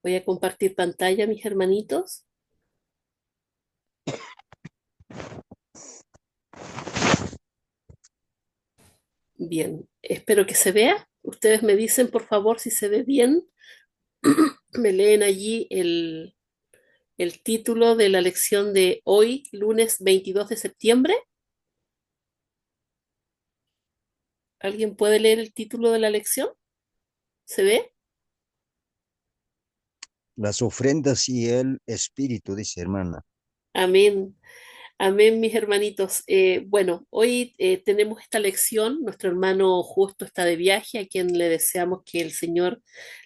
Voy a compartir pantalla, mis hermanitos. Bien, espero que se vea. Ustedes me dicen, por favor, si se ve bien. Me leen allí el título de la lección de hoy, lunes 22 de septiembre. ¿Alguien puede leer el título de la lección? ¿Se ve? Las ofrendas y el espíritu, dice hermana. Amén. Amén, mis hermanitos. Bueno, hoy tenemos esta lección. Nuestro hermano Justo está de viaje, a quien le deseamos que el Señor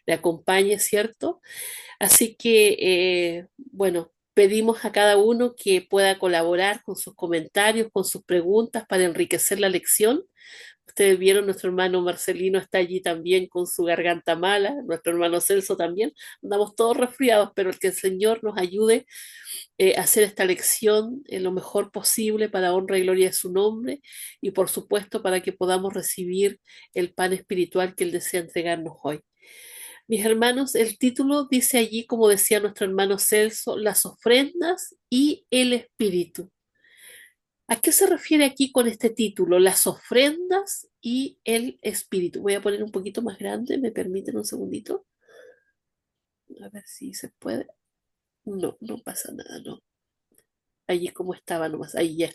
le acompañe, ¿cierto? Así que, bueno, pedimos a cada uno que pueda colaborar con sus comentarios, con sus preguntas para enriquecer la lección. Ustedes vieron, nuestro hermano Marcelino está allí también con su garganta mala, nuestro hermano Celso también. Andamos todos resfriados, pero el que el Señor nos ayude a hacer esta lección lo mejor posible para honra y gloria de su nombre y por supuesto para que podamos recibir el pan espiritual que Él desea entregarnos hoy. Mis hermanos, el título dice allí, como decía nuestro hermano Celso, las ofrendas y el espíritu. ¿A qué se refiere aquí con este título? Las ofrendas y el espíritu. Voy a poner un poquito más grande, ¿me permiten un segundito? A ver si se puede. No, no pasa nada, no. Allí como estaba nomás, ahí ya.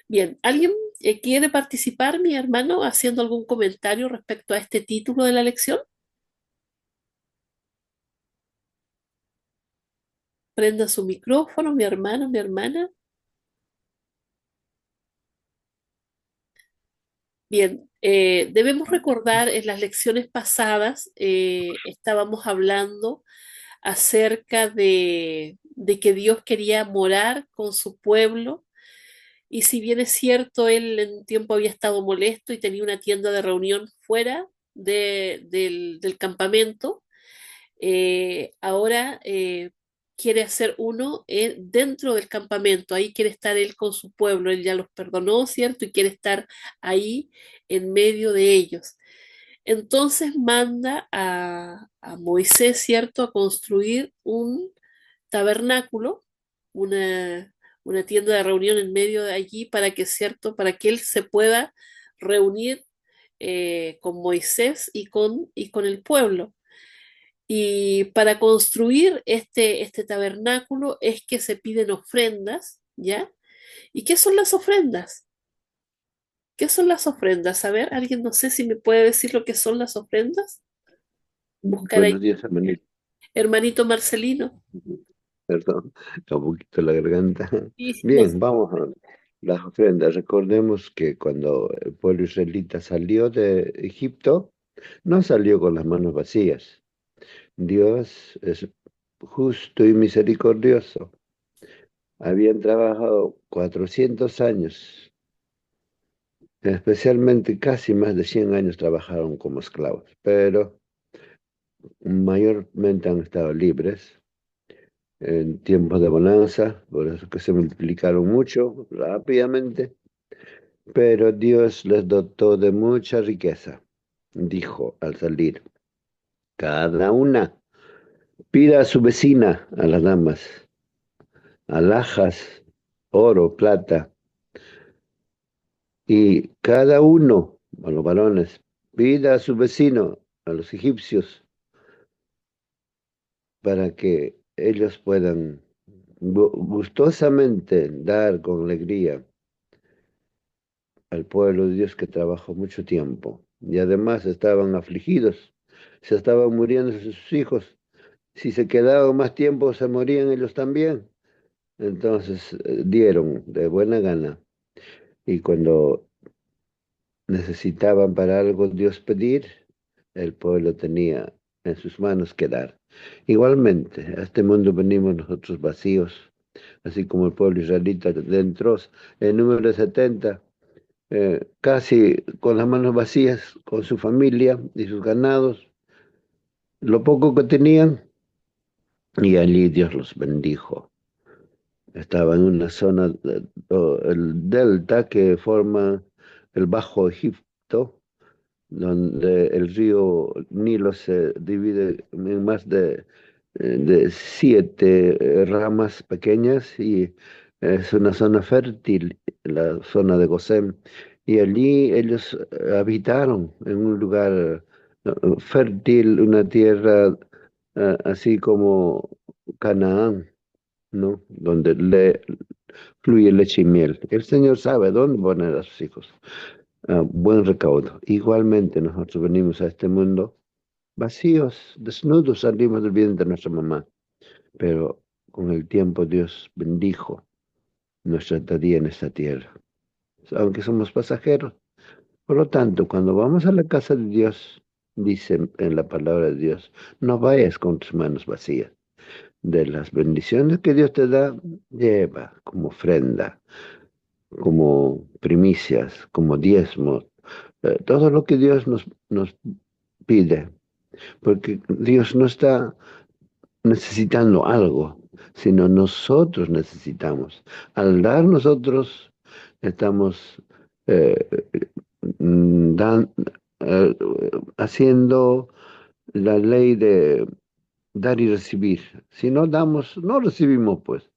Bien, ¿alguien quiere participar, mi hermano, haciendo algún comentario respecto a este título de la lección? Prenda su micrófono, mi hermano, mi hermana. Bien, debemos recordar en las lecciones pasadas estábamos hablando acerca de que Dios quería morar con su pueblo y si bien es cierto, él en un tiempo había estado molesto y tenía una tienda de reunión fuera del campamento, ahora quiere hacer uno dentro del campamento, ahí quiere estar él con su pueblo, él ya los perdonó, ¿cierto? Y quiere estar ahí en medio de ellos. Entonces manda a Moisés, ¿cierto?, a construir un tabernáculo, una tienda de reunión en medio de allí para que, ¿cierto?, para que él se pueda reunir con Moisés y con el pueblo. Y para construir este tabernáculo es que se piden ofrendas, ¿ya? ¿Y qué son las ofrendas? ¿Qué son las ofrendas? A ver, alguien no sé si me puede decir lo que son las ofrendas. Buscar ahí, Buenos días, hermanito. hermanito Marcelino. Perdón, está un poquito la garganta. Sí, sí, no sé. Bien, vamos a las ofrendas. Recordemos que cuando el pueblo israelita salió de Egipto, no salió con las manos vacías. Dios es justo y misericordioso. Habían trabajado 400 años, especialmente casi más de 100 años trabajaron como esclavos, pero mayormente han estado libres en tiempos de bonanza, por eso que se multiplicaron mucho, rápidamente, pero Dios les dotó de mucha riqueza. Dijo al salir, cada una pida a su vecina, a las damas, alhajas, oro, plata, y cada uno, a los varones, pida a su vecino, a los egipcios, para que ellos puedan gustosamente dar con alegría al pueblo de Dios que trabajó mucho tiempo. Y además estaban afligidos, se estaban muriendo sus hijos. Si se quedaban más tiempo, se morían ellos también. Entonces dieron de buena gana. Y cuando necesitaban para algo Dios pedir, el pueblo tenía en sus manos que dar. Igualmente, a este mundo venimos nosotros vacíos, así como el pueblo israelita entró en número 70 casi con las manos vacías, con su familia y sus ganados, lo poco que tenían, y allí Dios los bendijo. Estaba en una zona, el delta que forma el Bajo Egipto, donde el río Nilo se divide en más de de 7 ramas pequeñas y es una zona fértil, la zona de Gosén. Y allí ellos habitaron en un lugar fértil, una tierra así como Canaán, ¿no? Donde fluye leche y miel. El Señor sabe dónde poner a sus hijos. Buen recaudo. Igualmente nosotros venimos a este mundo vacíos, desnudos, salimos del vientre de nuestra mamá, pero con el tiempo Dios bendijo nuestra estadía en esta tierra, aunque somos pasajeros. Por lo tanto, cuando vamos a la casa de Dios, dice en la palabra de Dios, no vayas con tus manos vacías. De las bendiciones que Dios te da, lleva como ofrenda, como primicias, como diezmos, todo lo que Dios nos pide, porque Dios no está necesitando algo, sino nosotros necesitamos. Al dar nosotros, estamos eh, dan- eh, haciendo la ley de dar y recibir. Si no damos, no recibimos, pues.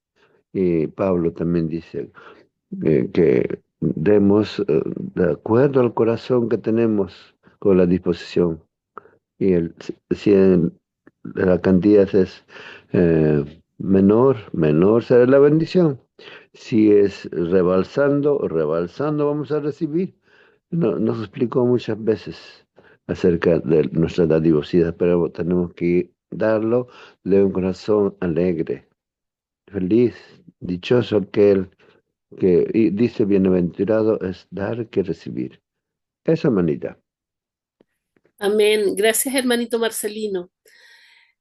Y Pablo también dice que demos de acuerdo al corazón que tenemos con la disposición. Y si la cantidad es menor será la bendición. Si es rebalsando vamos a recibir. Nos explicó muchas veces acerca de nuestra dadivosidad, pero tenemos que darlo de un corazón alegre, feliz, dichoso aquel que y dice bienaventurado es dar que recibir. Esa manita. Amén. Gracias, hermanito Marcelino.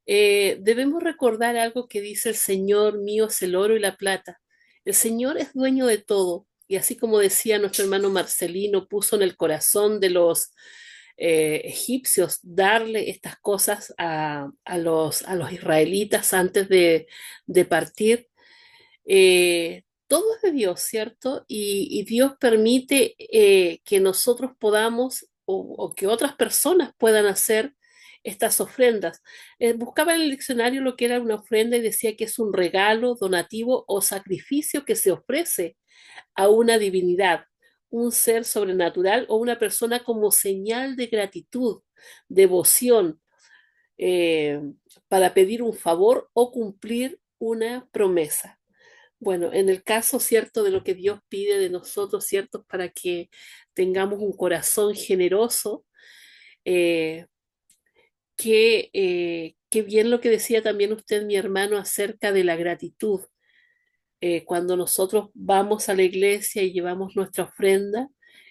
Debemos recordar algo que dice el Señor: mío es el oro y la plata. El Señor es dueño de todo. Y así como decía nuestro hermano Marcelino, puso en el corazón de los egipcios darle estas cosas a los israelitas antes de partir. Todo es de Dios, ¿cierto? Y Dios permite que nosotros podamos o que otras personas puedan hacer estas ofrendas. Buscaba en el diccionario lo que era una ofrenda y decía que es un regalo, donativo o sacrificio que se ofrece a una divinidad, un ser sobrenatural o una persona como señal de gratitud, devoción, eh, para pedir un favor o cumplir una promesa. Bueno, en el caso, cierto, de lo que Dios pide de nosotros, cierto, para que tengamos un corazón generoso, eh, que bien lo que decía también usted, mi hermano, acerca de la gratitud. Cuando nosotros vamos a la iglesia y llevamos nuestra ofrenda,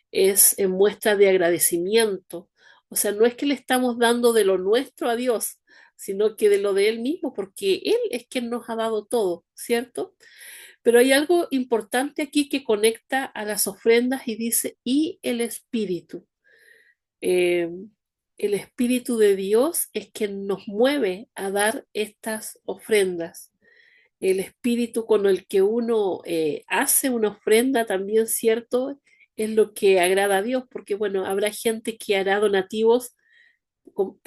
es en muestra de agradecimiento. O sea, no es que le estamos dando de lo nuestro a Dios, sino que de lo de Él mismo, porque Él es quien nos ha dado todo, ¿cierto? Pero hay algo importante aquí que conecta a las ofrendas y dice, y el Espíritu. Eh, el Espíritu de Dios es quien nos mueve a dar estas ofrendas. El Espíritu con el que uno hace una ofrenda también, ¿cierto? Es lo que agrada a Dios, porque bueno, habrá gente que hará donativos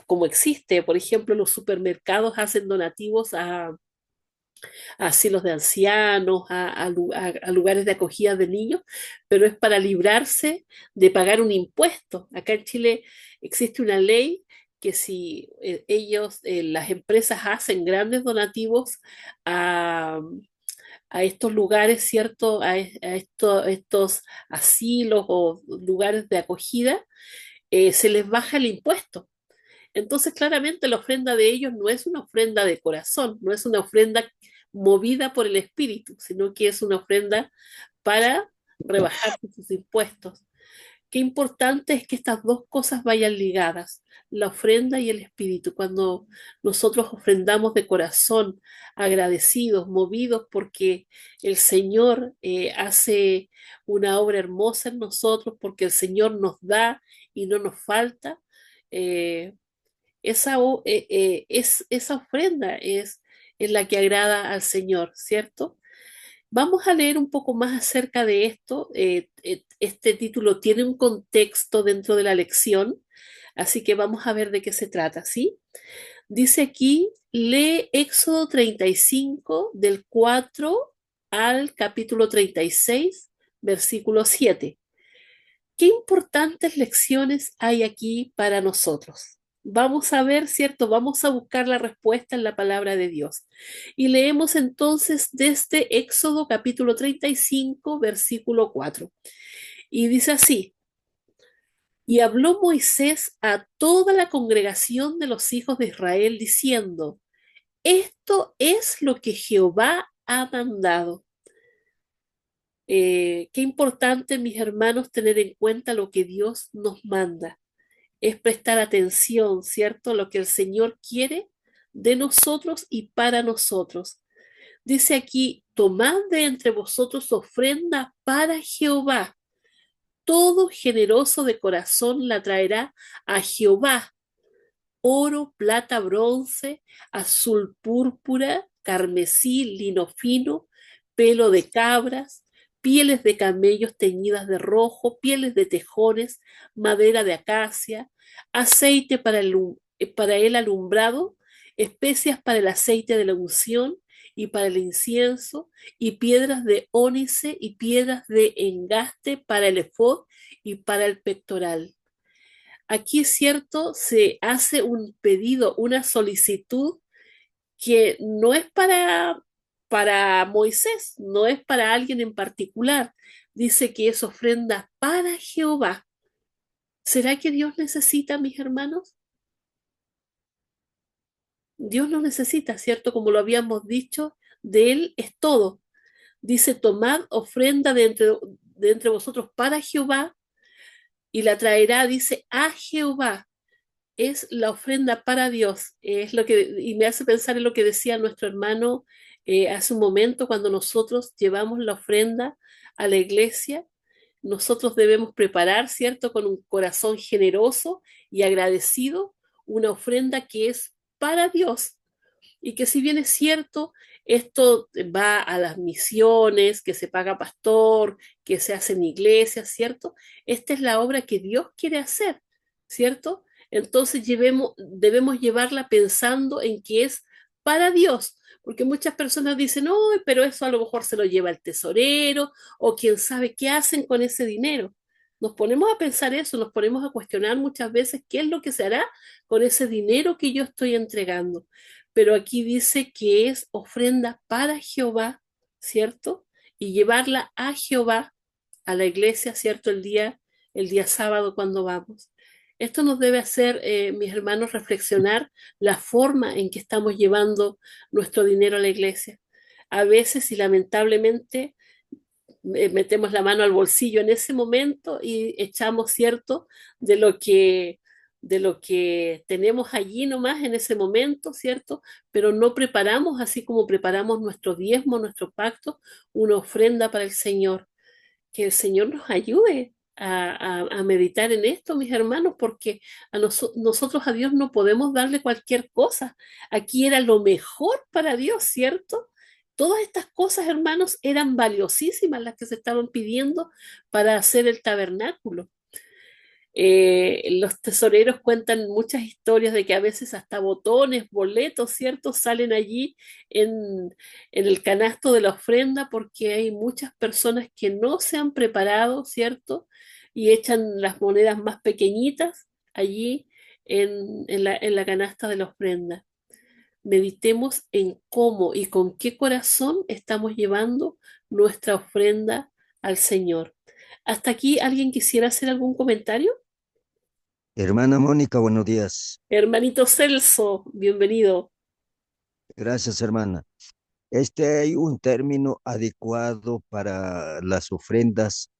como existe. Por ejemplo, los supermercados hacen donativos a asilos de ancianos, a lugares de acogida de niños, pero es para librarse de pagar un impuesto. Acá en Chile existe una ley que si las empresas hacen grandes donativos a, a estos lugares, ¿cierto? Estos asilos o lugares de acogida, se les baja el impuesto. Entonces, claramente la ofrenda de ellos no es una ofrenda de corazón, no es una ofrenda movida por el espíritu, sino que es una ofrenda para rebajar sus impuestos. Qué importante es que estas dos cosas vayan ligadas, la ofrenda y el espíritu. Cuando nosotros ofrendamos de corazón, agradecidos, movidos porque el Señor hace una obra hermosa en nosotros, porque el Señor nos da y no nos falta, eh, esa ofrenda es la que agrada al Señor, ¿cierto? Vamos a leer un poco más acerca de esto. Este título tiene un contexto dentro de la lección, así que vamos a ver de qué se trata, ¿sí? Dice aquí lee Éxodo 35 del 4 al capítulo 36, versículo 7. ¿Qué importantes lecciones hay aquí para nosotros? Vamos a ver, ¿cierto? Vamos a buscar la respuesta en la palabra de Dios. Y leemos entonces desde Éxodo capítulo 35, versículo 4. Y dice así: y habló Moisés a toda la congregación de los hijos de Israel diciendo: esto es lo que Jehová ha mandado. Qué importante, mis hermanos, tener en cuenta lo que Dios nos manda. Es prestar atención, ¿cierto? Lo que el Señor quiere de nosotros y para nosotros. Dice aquí: tomad de entre vosotros ofrenda para Jehová. Todo generoso de corazón la traerá a Jehová: oro, plata, bronce, azul, púrpura, carmesí, lino fino, pelo de cabras, pieles de camellos teñidas de rojo, pieles de tejones, madera de acacia, aceite para el alumbrado, especias para el aceite de la unción y para el incienso, y piedras de ónice y piedras de engaste para el efod y para el pectoral. Aquí es cierto, se hace un pedido, una solicitud que no es para Moisés, no es para alguien en particular. Dice que es ofrenda para Jehová. ¿Será que Dios necesita, mis hermanos? Dios no necesita, ¿cierto? Como lo habíamos dicho, de Él es todo. Dice: tomad ofrenda de entre vosotros para Jehová, y la traerá, dice, a Jehová. Es la ofrenda para Dios. Es lo que, y me hace pensar en lo que decía nuestro hermano hace un momento, cuando nosotros llevamos la ofrenda a la iglesia. Nosotros debemos preparar, ¿cierto?, con un corazón generoso y agradecido, una ofrenda que es para Dios. Y que, si bien es cierto, esto va a las misiones, que se paga pastor, que se hace en iglesias, ¿cierto? Esta es la obra que Dios quiere hacer, ¿cierto? Entonces debemos llevarla pensando en que es para Dios, porque muchas personas dicen: no, pero eso a lo mejor se lo lleva el tesorero, o quién sabe qué hacen con ese dinero. Nos ponemos a pensar eso, nos ponemos a cuestionar muchas veces qué es lo que se hará con ese dinero que yo estoy entregando. Pero aquí dice que es ofrenda para Jehová, ¿cierto? Y llevarla a Jehová, a la iglesia, ¿cierto? El día sábado cuando vamos. Esto nos debe hacer, mis hermanos, reflexionar la forma en que estamos llevando nuestro dinero a la iglesia. A veces, y lamentablemente, metemos la mano al bolsillo en ese momento y echamos, ¿cierto?, de lo que, de lo que tenemos allí nomás en ese momento, ¿cierto? Pero no preparamos, así como preparamos nuestro diezmo, nuestro pacto, una ofrenda para el Señor. Que el Señor nos ayude a meditar en esto, mis hermanos, porque nosotros a Dios no podemos darle cualquier cosa. Aquí era lo mejor para Dios, ¿cierto? Todas estas cosas, hermanos, eran valiosísimas las que se estaban pidiendo para hacer el tabernáculo. Los tesoreros cuentan muchas historias de que a veces hasta botones, boletos, ¿cierto?, salen allí en el canasto de la ofrenda, porque hay muchas personas que no se han preparado, ¿cierto? Y echan las monedas más pequeñitas allí en la canasta de la ofrenda. Meditemos en cómo y con qué corazón estamos llevando nuestra ofrenda al Señor. ¿Hasta aquí alguien quisiera hacer algún comentario? Hermana Mónica, buenos días. Hermanito Celso, bienvenido. Gracias, hermana. Hay un término adecuado para las ofrendas.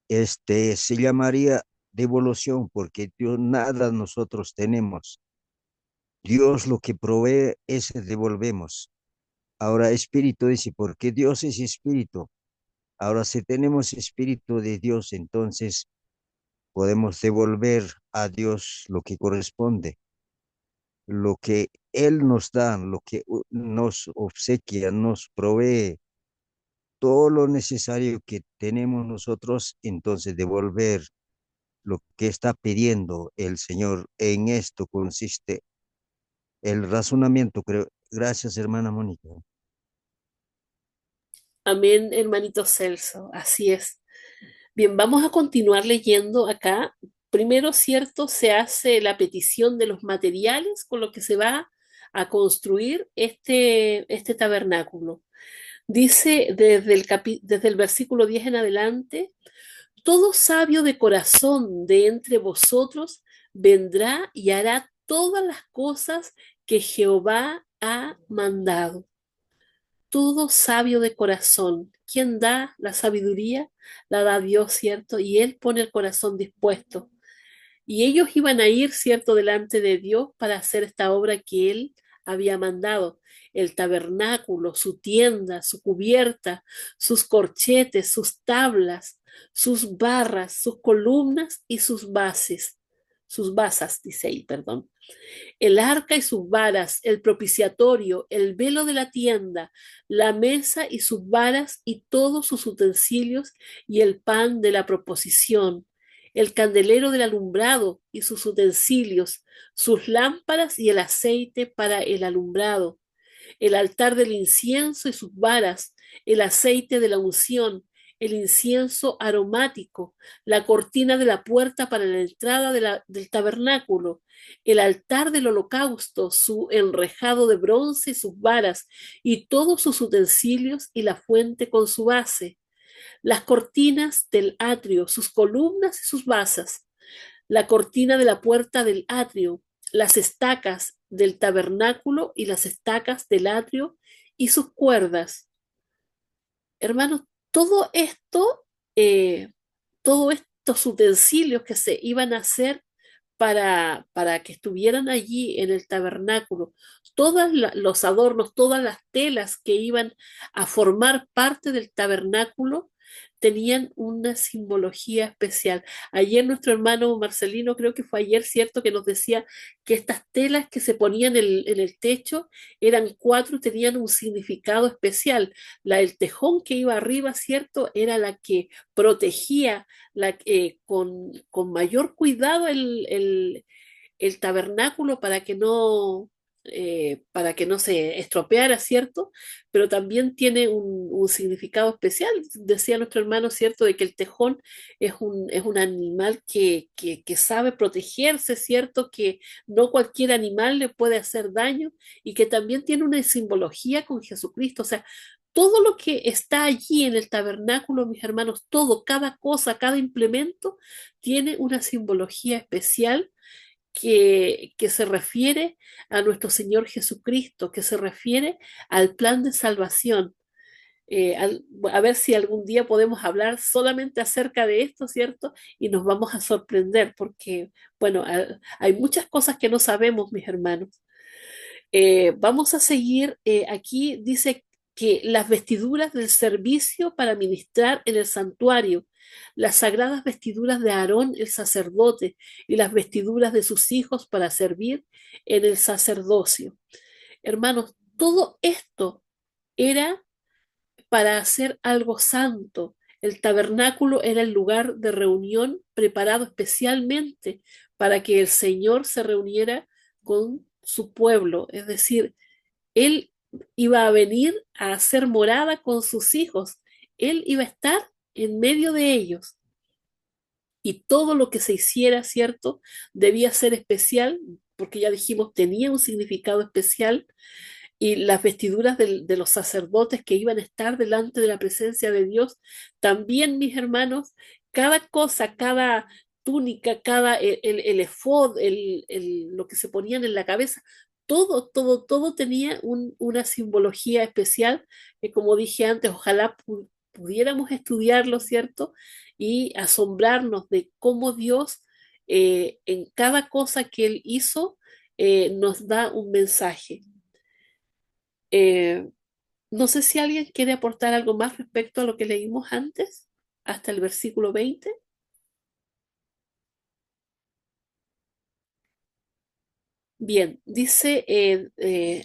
Se llamaría devolución, porque Dios nada nosotros tenemos. Dios lo que provee, ese devolvemos. Ahora, espíritu dice, porque Dios es espíritu. Ahora, si tenemos espíritu de Dios, entonces podemos devolver a Dios lo que corresponde, lo que Él nos da, lo que nos obsequia, nos provee, todo lo necesario que tenemos nosotros, entonces devolver lo que está pidiendo el Señor. En esto consiste el razonamiento, creo. Gracias, hermana Mónica. Amén, hermanito Celso, así es. Bien, vamos a continuar leyendo acá. Primero, cierto, se hace la petición de los materiales con los que se va a construir este tabernáculo. Dice desde el versículo 10 en adelante, todo sabio de corazón de entre vosotros vendrá y hará todas las cosas que Jehová ha mandado. Todo sabio de corazón. ¿Quién da la sabiduría? La da Dios, ¿cierto? Y Él pone el corazón dispuesto. Y ellos iban a ir, ¿cierto?, delante de Dios para hacer esta obra que Él había mandado. El tabernáculo, su tienda, su cubierta, sus corchetes, sus tablas, sus barras, sus columnas y sus bases. Sus basas, dice ahí, perdón, el arca y sus varas, el propiciatorio, el velo de la tienda, la mesa y sus varas y todos sus utensilios y el pan de la proposición, el candelero del alumbrado y sus utensilios, sus lámparas y el aceite para el alumbrado, el altar del incienso y sus varas, el aceite de la unción, el incienso aromático, la cortina de la puerta para la entrada del tabernáculo, el altar del holocausto, su enrejado de bronce y sus varas, y todos sus utensilios y la fuente con su base, las cortinas del atrio, sus columnas y sus basas, la cortina de la puerta del atrio, las estacas del tabernáculo y las estacas del atrio y sus cuerdas. Hermanos, todo esto, eh, todos estos utensilios que se iban a hacer para que estuvieran allí en el tabernáculo, todos los adornos, todas las telas que iban a formar parte del tabernáculo, tenían una simbología especial. Ayer nuestro hermano Marcelino, creo que fue ayer, cierto, que nos decía que estas telas que se ponían en el techo eran cuatro, tenían un significado especial. La del tejón que iba arriba, cierto, era la que protegía con mayor cuidado el tabernáculo para que no se estropeara, ¿cierto? Pero también tiene un significado especial. Decía nuestro hermano, ¿cierto?, de que el tejón es un animal que sabe protegerse, ¿cierto? Que no cualquier animal le puede hacer daño y que también tiene una simbología con Jesucristo. O sea, todo lo que está allí en el tabernáculo, mis hermanos, todo, cada cosa, cada implemento, tiene una simbología especial que se refiere a nuestro Señor Jesucristo, que se refiere al plan de salvación. A ver si algún día podemos hablar solamente acerca de esto, ¿cierto? Y nos vamos a sorprender porque, bueno, hay muchas cosas que no sabemos, mis hermanos. Vamos a seguir, aquí dice que las vestiduras del servicio para ministrar en el santuario, las sagradas vestiduras de Aarón el sacerdote y las vestiduras de sus hijos para servir en el sacerdocio. Hermanos, todo esto era para hacer algo santo. El tabernáculo era el lugar de reunión preparado especialmente para que el Señor se reuniera con su pueblo, es decir, él iba a venir a hacer morada con sus hijos. Él iba a estar en medio de ellos. Y todo lo que se hiciera, ¿cierto? Debía ser especial, porque ya dijimos, tenía un significado especial. Y las vestiduras de los sacerdotes que iban a estar delante de la presencia de Dios, también, mis hermanos, cada cosa, cada túnica, cada el efod, lo que se ponían en la cabeza, todo tenía una simbología especial que, como dije antes, ojalá pudiéramos estudiarlo, ¿cierto? Y asombrarnos de cómo Dios, en cada cosa que Él hizo, nos da un mensaje. Eh, no sé si alguien quiere aportar algo más respecto a lo que leímos antes, hasta el versículo 20. Bien, dice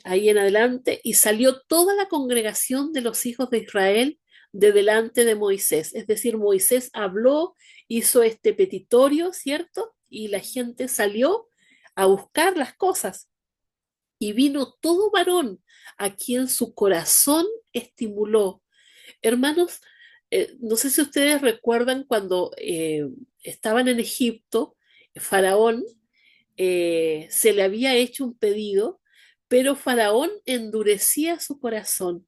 ahí en adelante, y salió toda la congregación de los hijos de Israel de delante de Moisés. Es decir, Moisés habló, hizo este petitorio, ¿cierto? Y la gente salió a buscar las cosas. Y vino todo varón a quien su corazón estimuló. Hermanos, no sé si ustedes recuerdan cuando estaban en Egipto, Faraón se le había hecho un pedido, pero Faraón endurecía su corazón.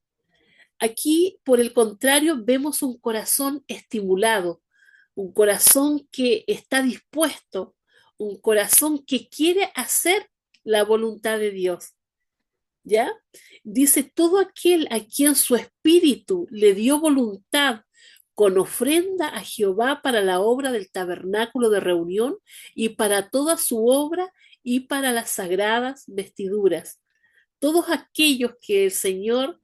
Aquí, por el contrario, vemos un corazón estimulado, un corazón que está dispuesto, un corazón que quiere hacer la voluntad de Dios. ¿Ya? Dice, todo aquel a quien su espíritu le dio voluntad con ofrenda a Jehová para la obra del tabernáculo de reunión y para toda su obra y para las sagradas vestiduras. Todos aquellos que el Señor,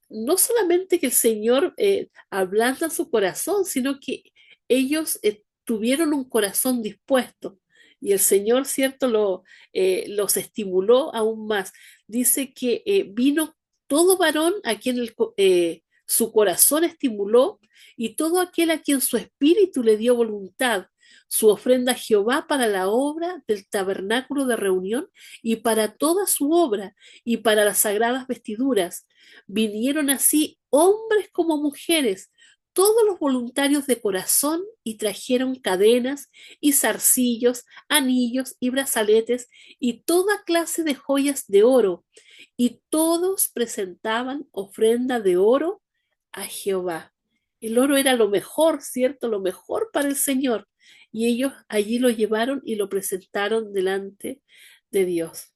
no solamente que el Señor ablanda su corazón, sino que ellos tuvieron un corazón dispuesto. Y el Señor, cierto, los estimuló aún más. Dice que vino todo varón a quien su corazón estimuló y todo aquel a quien su espíritu le dio voluntad, su ofrenda a Jehová para la obra del tabernáculo de reunión y para toda su obra y para las sagradas vestiduras. Vinieron así hombres como mujeres, todos los voluntarios de corazón, y trajeron cadenas y zarcillos, anillos y brazaletes y toda clase de joyas de oro, y todos presentaban ofrenda de oro a Jehová. El oro era lo mejor, ¿cierto? Lo mejor para el Señor. Y ellos allí lo llevaron y lo presentaron delante de Dios.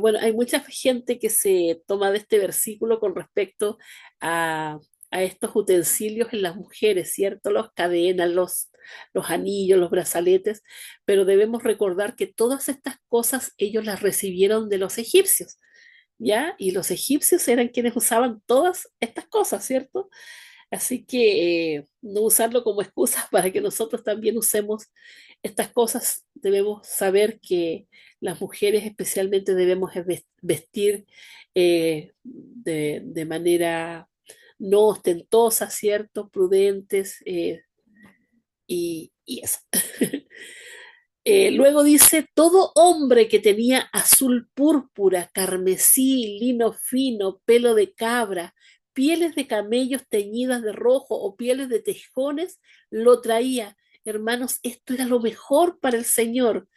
Bueno, hay mucha gente que se toma de este versículo con respecto a, a estos utensilios en las mujeres, ¿cierto? Las cadenas, los anillos, los brazaletes, pero debemos recordar que todas estas cosas ellos las recibieron de los egipcios, ¿ya? Y los egipcios eran quienes usaban todas estas cosas, ¿cierto? Así que no usarlo como excusa para que nosotros también usemos estas cosas. Debemos saber que las mujeres especialmente debemos vestir de manera no ostentosa, ¿cierto? Prudentes y eso. Luego dice, todo hombre que tenía azul púrpura, carmesí, lino fino, pelo de cabra, pieles de camellos teñidas de rojo o pieles de tejones, lo traía. Hermanos, esto era lo mejor para el Señor.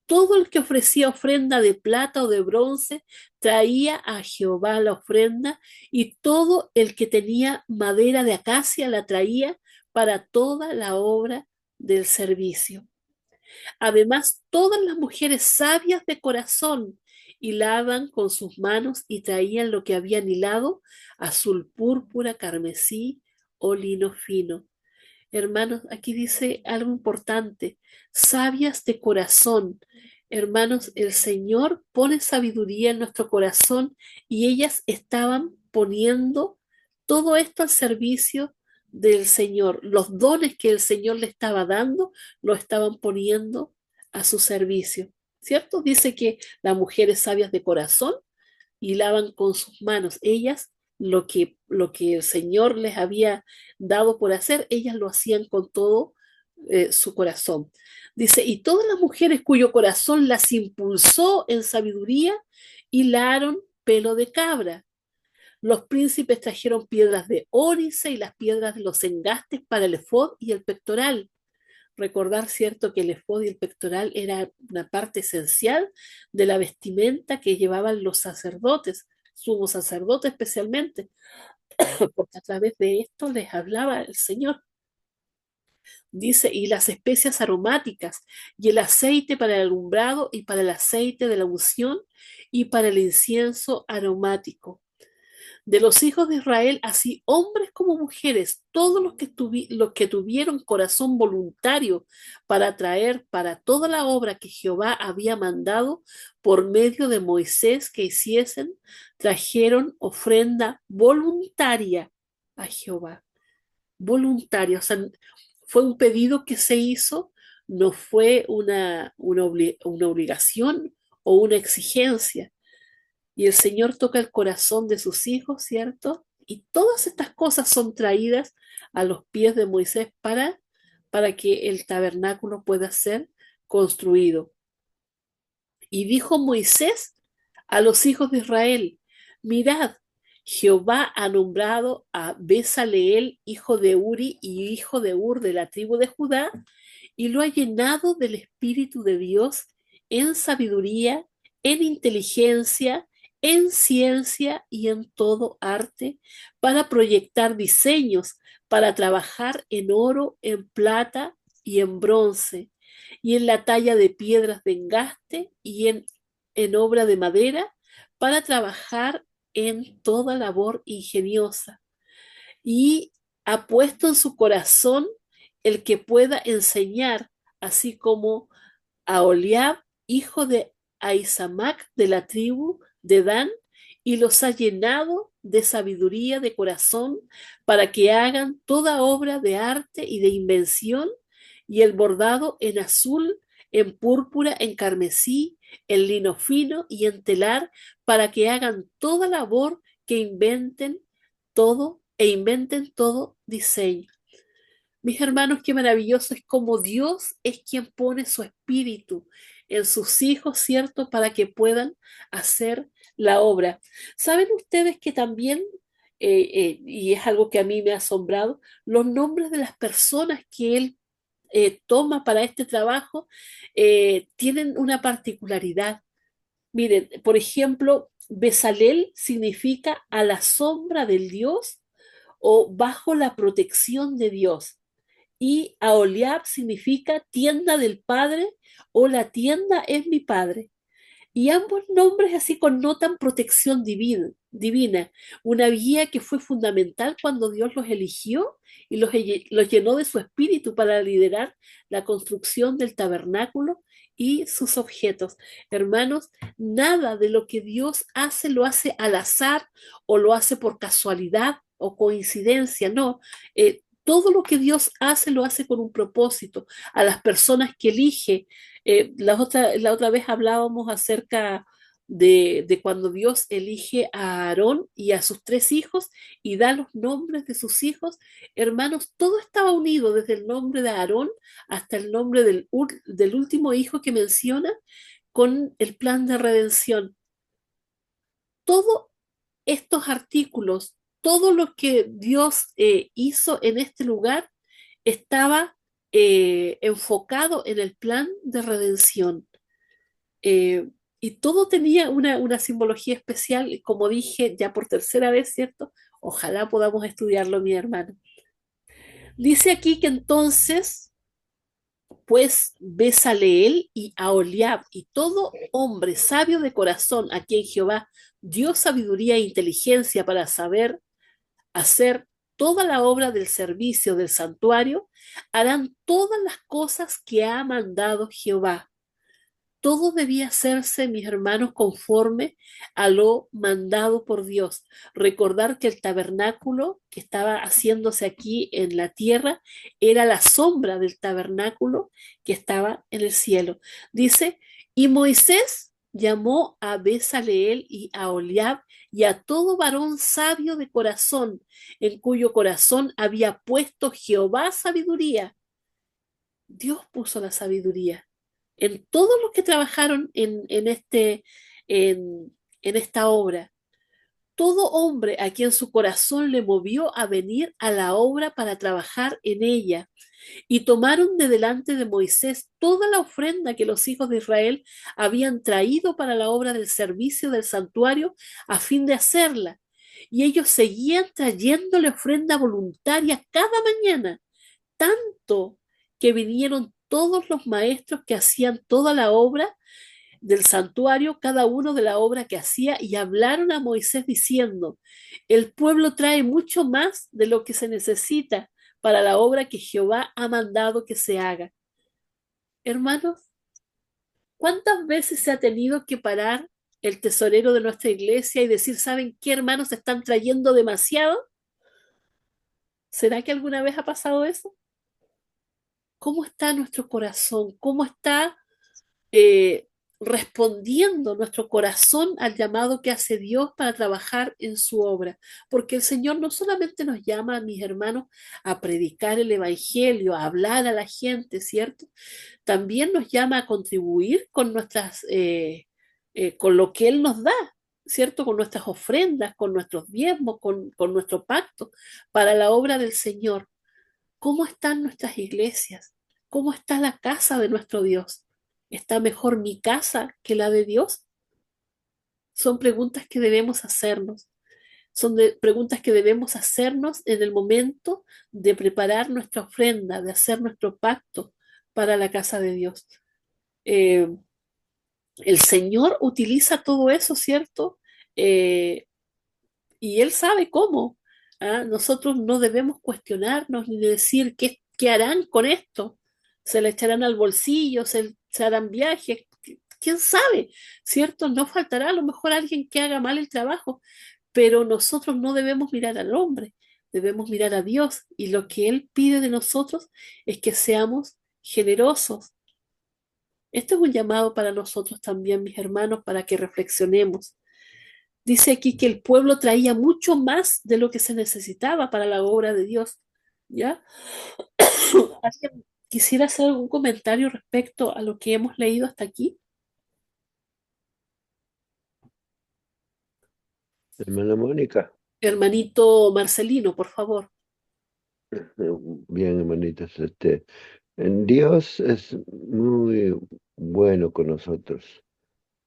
Todo el que ofrecía ofrenda de plata o de bronce traía a Jehová la ofrenda, y todo el que tenía madera de acacia la traía para toda la obra del servicio. Además, todas las mujeres sabias de corazón hilaban con sus manos y traían lo que habían hilado, azul púrpura, carmesí o lino fino. Hermanos, aquí dice algo importante, sabias de corazón. Hermanos, el Señor pone sabiduría en nuestro corazón y ellas estaban poniendo todo esto al servicio del Señor. Los dones que el Señor le estaba dando, lo estaban poniendo a su servicio. ¿Cierto? Dice que las mujeres sabias de corazón hilaban con sus manos. Ellas lo que el Señor les había dado por hacer, ellas lo hacían con todo su corazón. Dice, y todas las mujeres cuyo corazón las impulsó en sabiduría, hilaron pelo de cabra. Los príncipes trajeron piedras de ónice y las piedras de los engastes para el efod y el pectoral. Recordar, cierto, que el efod y el pectoral era una parte esencial de la vestimenta que llevaban los sacerdotes, sumo sacerdote especialmente, porque a través de esto les hablaba el Señor. Dice, y las especias aromáticas, y el aceite para el alumbrado, y para el aceite de la unción, y para el incienso aromático. De los hijos de Israel, así hombres como mujeres, todos los que tuvieron corazón voluntario para traer para toda la obra que Jehová había mandado por medio de Moisés que hiciesen, trajeron ofrenda voluntaria a Jehová. Voluntaria, o sea, fue un pedido que se hizo, no fue una obligación o una exigencia. Y el Señor toca el corazón de sus hijos, ¿cierto? Y todas estas cosas son traídas a los pies de Moisés para que el tabernáculo pueda ser construido. Y dijo Moisés a los hijos de Israel: mirad, Jehová ha nombrado a Besaleel, hijo de Uri y hijo de Ur de la tribu de Judá, y lo ha llenado del Espíritu de Dios en sabiduría, en inteligencia, en ciencia y en todo arte, para proyectar diseños, para trabajar en oro, en plata y en bronce, y en la talla de piedras de engaste y en obra de madera, para trabajar en toda labor ingeniosa. Y ha puesto en su corazón el que pueda enseñar, así como a Oliab, hijo de Ahisamac de la tribu de Dan, y los ha llenado de sabiduría de corazón para que hagan toda obra de arte y de invención, y el bordado en azul, en púrpura, en carmesí, en lino fino y en telar, para que hagan toda labor que inventen todo diseño. Mis hermanos, qué maravilloso es como Dios es quien pone su espíritu en sus hijos, ¿cierto? Para que puedan hacer la obra. ¿Saben ustedes que también, y es algo que a mí me ha asombrado, los nombres de las personas que Él toma para este trabajo tienen una particularidad? Miren, por ejemplo, Besalel significa a la sombra del Dios o bajo la protección de Dios. Y Aholiab significa tienda del Padre o la tienda es mi Padre. Y ambos nombres así connotan protección divina, una guía que fue fundamental cuando Dios los eligió y los llenó de su espíritu para liderar la construcción del tabernáculo y sus objetos. Hermanos, nada de lo que Dios hace lo hace al azar o lo hace por casualidad o coincidencia, no. Todo lo que Dios hace lo hace con un propósito. A las personas que elige, la otra vez hablábamos acerca de cuando Dios elige a Aarón y a sus tres hijos y da los nombres de sus hijos. Hermanos, todo estaba unido, desde el nombre de Aarón hasta el nombre del último hijo que menciona, con el plan de redención. Todos estos artículos, todo lo que Dios hizo en este lugar estaba enfocado en el plan de redención. Eh, y todo tenía una simbología especial, y como dije ya por tercera vez, ¿cierto? Ojalá podamos estudiarlo, mi hermano. Dice aquí que entonces, pues, Besaleel y Aholiab y todo hombre sabio de corazón a quien Jehová dio sabiduría e inteligencia para saber hacer toda la obra del servicio del santuario, harán todas las cosas que ha mandado Jehová. Todo debía hacerse, mis hermanos, conforme a lo mandado por Dios. Recordar que el tabernáculo que estaba haciéndose aquí en la tierra era la sombra del tabernáculo que estaba en el cielo. Dice, y Moisés llamó a Besaleel y a Oliab y a todo varón sabio de corazón, en cuyo corazón había puesto Jehová sabiduría. Dios puso la sabiduría en todos los que trabajaron en esta obra. Todo hombre a quien su corazón le movió a venir a la obra para trabajar en ella. Y tomaron de delante de Moisés toda la ofrenda que los hijos de Israel habían traído para la obra del servicio del santuario a fin de hacerla. Y ellos seguían trayéndole ofrenda voluntaria cada mañana, tanto que vinieron todos los maestros que hacían toda la obra del santuario, cada uno de la obra que hacía, y hablaron a Moisés diciendo, el pueblo trae mucho más de lo que se necesita para la obra que Jehová ha mandado que se haga. Hermanos, ¿cuántas veces se ha tenido que parar el tesorero de nuestra iglesia y decir, ¿saben qué, hermanos? Están trayendo demasiado. ¿Será que alguna vez ha pasado eso? ¿Cómo está nuestro corazón? ¿Cómo está eh, respondiendo nuestro corazón al llamado que hace Dios para trabajar en su obra? Porque el Señor no solamente nos llama, a mis hermanos, a predicar el Evangelio, a hablar a la gente, ¿cierto? También nos llama a contribuir con nuestras con lo que Él nos da, ¿cierto? Con nuestras ofrendas, con nuestros diezmos, con nuestro pacto para la obra del Señor. ¿Cómo están nuestras iglesias? ¿Cómo está la casa de nuestro Dios? ¿Está mejor mi casa que la de Dios? Son preguntas que debemos hacernos. Preguntas que debemos hacernos en el momento de preparar nuestra ofrenda, de hacer nuestro pacto para la casa de Dios. Eh, el Señor utiliza todo eso, ¿cierto? Eh, y Él sabe cómo. ¿Ah? Nosotros no debemos cuestionarnos ni decir qué harán con esto. Se le echarán al bolsillo, se harán viajes, quién sabe, ¿cierto? No faltará a lo mejor alguien que haga mal el trabajo, pero nosotros no debemos mirar al hombre, debemos mirar a Dios y lo que Él pide de nosotros es que seamos generosos. Esto es un llamado para nosotros también, mis hermanos, para que reflexionemos. Dice aquí que el pueblo traía mucho más de lo que se necesitaba para la obra de Dios. ¿Ya? ¿Alguien quisiera hacer algún comentario respecto a lo que hemos leído hasta aquí? Hermana Mónica. Hermanito Marcelino, por favor. Bien, hermanitas, en Dios es muy bueno con nosotros.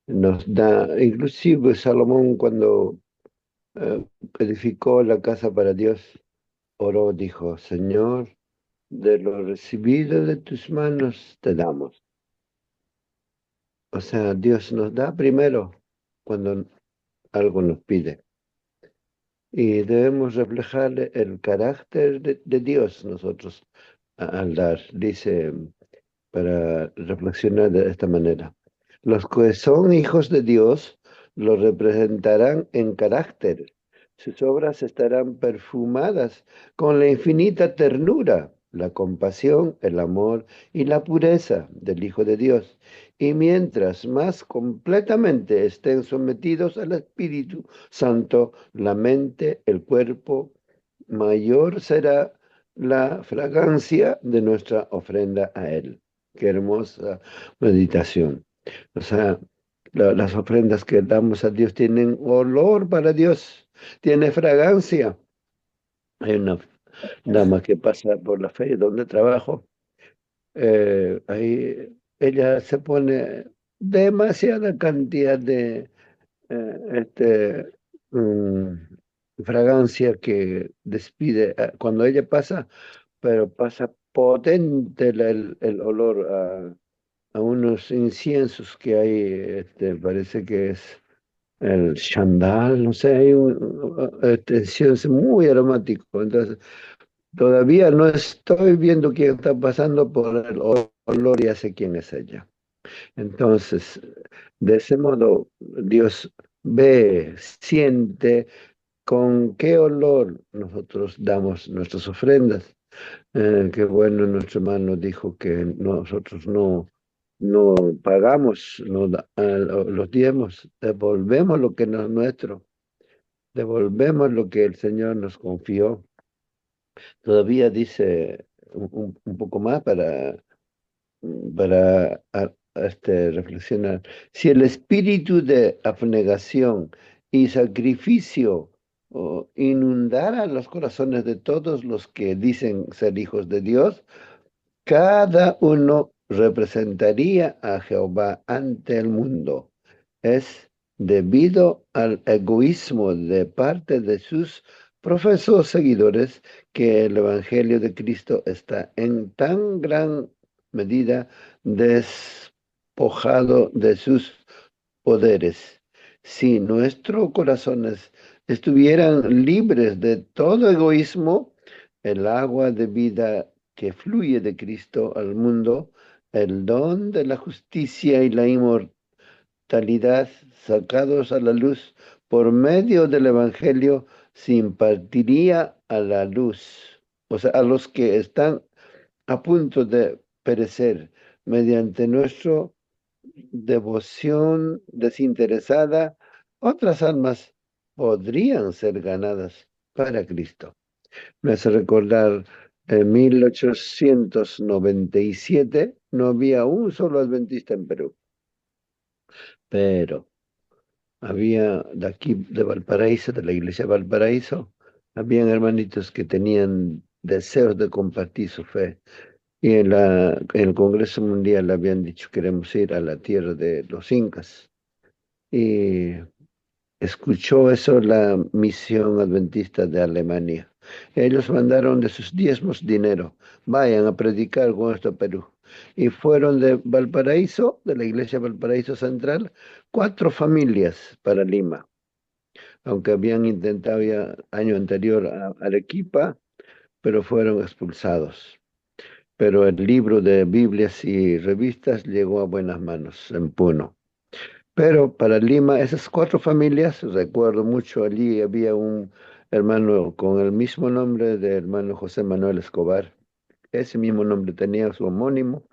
Nos da, inclusive Salomón cuando edificó la casa para Dios, oró, dijo, Señor, de lo recibido de tus manos te damos. O sea, Dios nos da primero cuando algo nos pide. Y debemos reflejar el carácter de Dios nosotros al dar. Dice, para reflexionar de esta manera. Los que son hijos de Dios lo representarán en carácter. Sus obras estarán perfumadas con la infinita ternura, la compasión, el amor y la pureza del Hijo de Dios. Y mientras más completamente estén sometidos al Espíritu Santo, la mente, el cuerpo, mayor será la fragancia de nuestra ofrenda a Él. Qué hermosa meditación. O sea, las ofrendas que damos a Dios tienen olor para Dios, tiene fragancia. Hay una dama que pasa por la feria donde trabajo, ahí ella se pone demasiada cantidad de este, fragancia que despide cuando ella pasa, pero pasa potente el olor a unos inciensos que hay, parece que es el chandal, no sé, hay incienso muy aromático. Entonces, todavía no estoy viendo quién está pasando por el olor y sé quién es ella. Entonces, de ese modo, Dios ve, siente con qué olor nosotros damos nuestras ofrendas. Qué bueno, nuestro hermano dijo que nosotros no pagamos los diezmos, devolvemos lo que no es nuestro, devolvemos lo que el Señor nos confió. Todavía dice un poco más para reflexionar. Si el espíritu de abnegación y sacrificio inundara los corazones de todos los que dicen ser hijos de Dios, cada uno representaría a Jehová ante el mundo. Es debido al egoísmo de parte de sus profesos seguidores que el Evangelio de Cristo está en tan gran medida despojado de sus poderes. Si nuestros corazones estuvieran libres de todo egoísmo, el agua de vida que fluye de Cristo al mundo, el don de la justicia y la inmortalidad sacados a la luz por medio del Evangelio, se impartiría a la luz, o sea, a los que están a punto de perecer mediante nuestra devoción desinteresada, otras almas podrían ser ganadas para Cristo. Me hace recordar, en 1897 no había un solo adventista en Perú, pero Había de aquí, de Valparaíso, de la iglesia de Valparaíso, habían hermanitos que tenían deseos de compartir su fe. Y en el Congreso Mundial habían dicho, queremos ir a la tierra de los incas. Y escuchó eso la misión adventista de Alemania. Ellos mandaron de sus diezmos dinero. Vayan a predicar con esto a Perú. Y fueron de Valparaíso, de la iglesia Valparaíso Central, 4 familias para Lima. Aunque habían intentado ya año anterior a Arequipa, pero fueron expulsados. Pero el libro de Biblias y revistas llegó a buenas manos en Puno. Pero para Lima, esas 4 familias, recuerdo mucho, allí había un hermano con el mismo nombre de hermano José Manuel Escobar. Ese mismo nombre tenía su homónimo.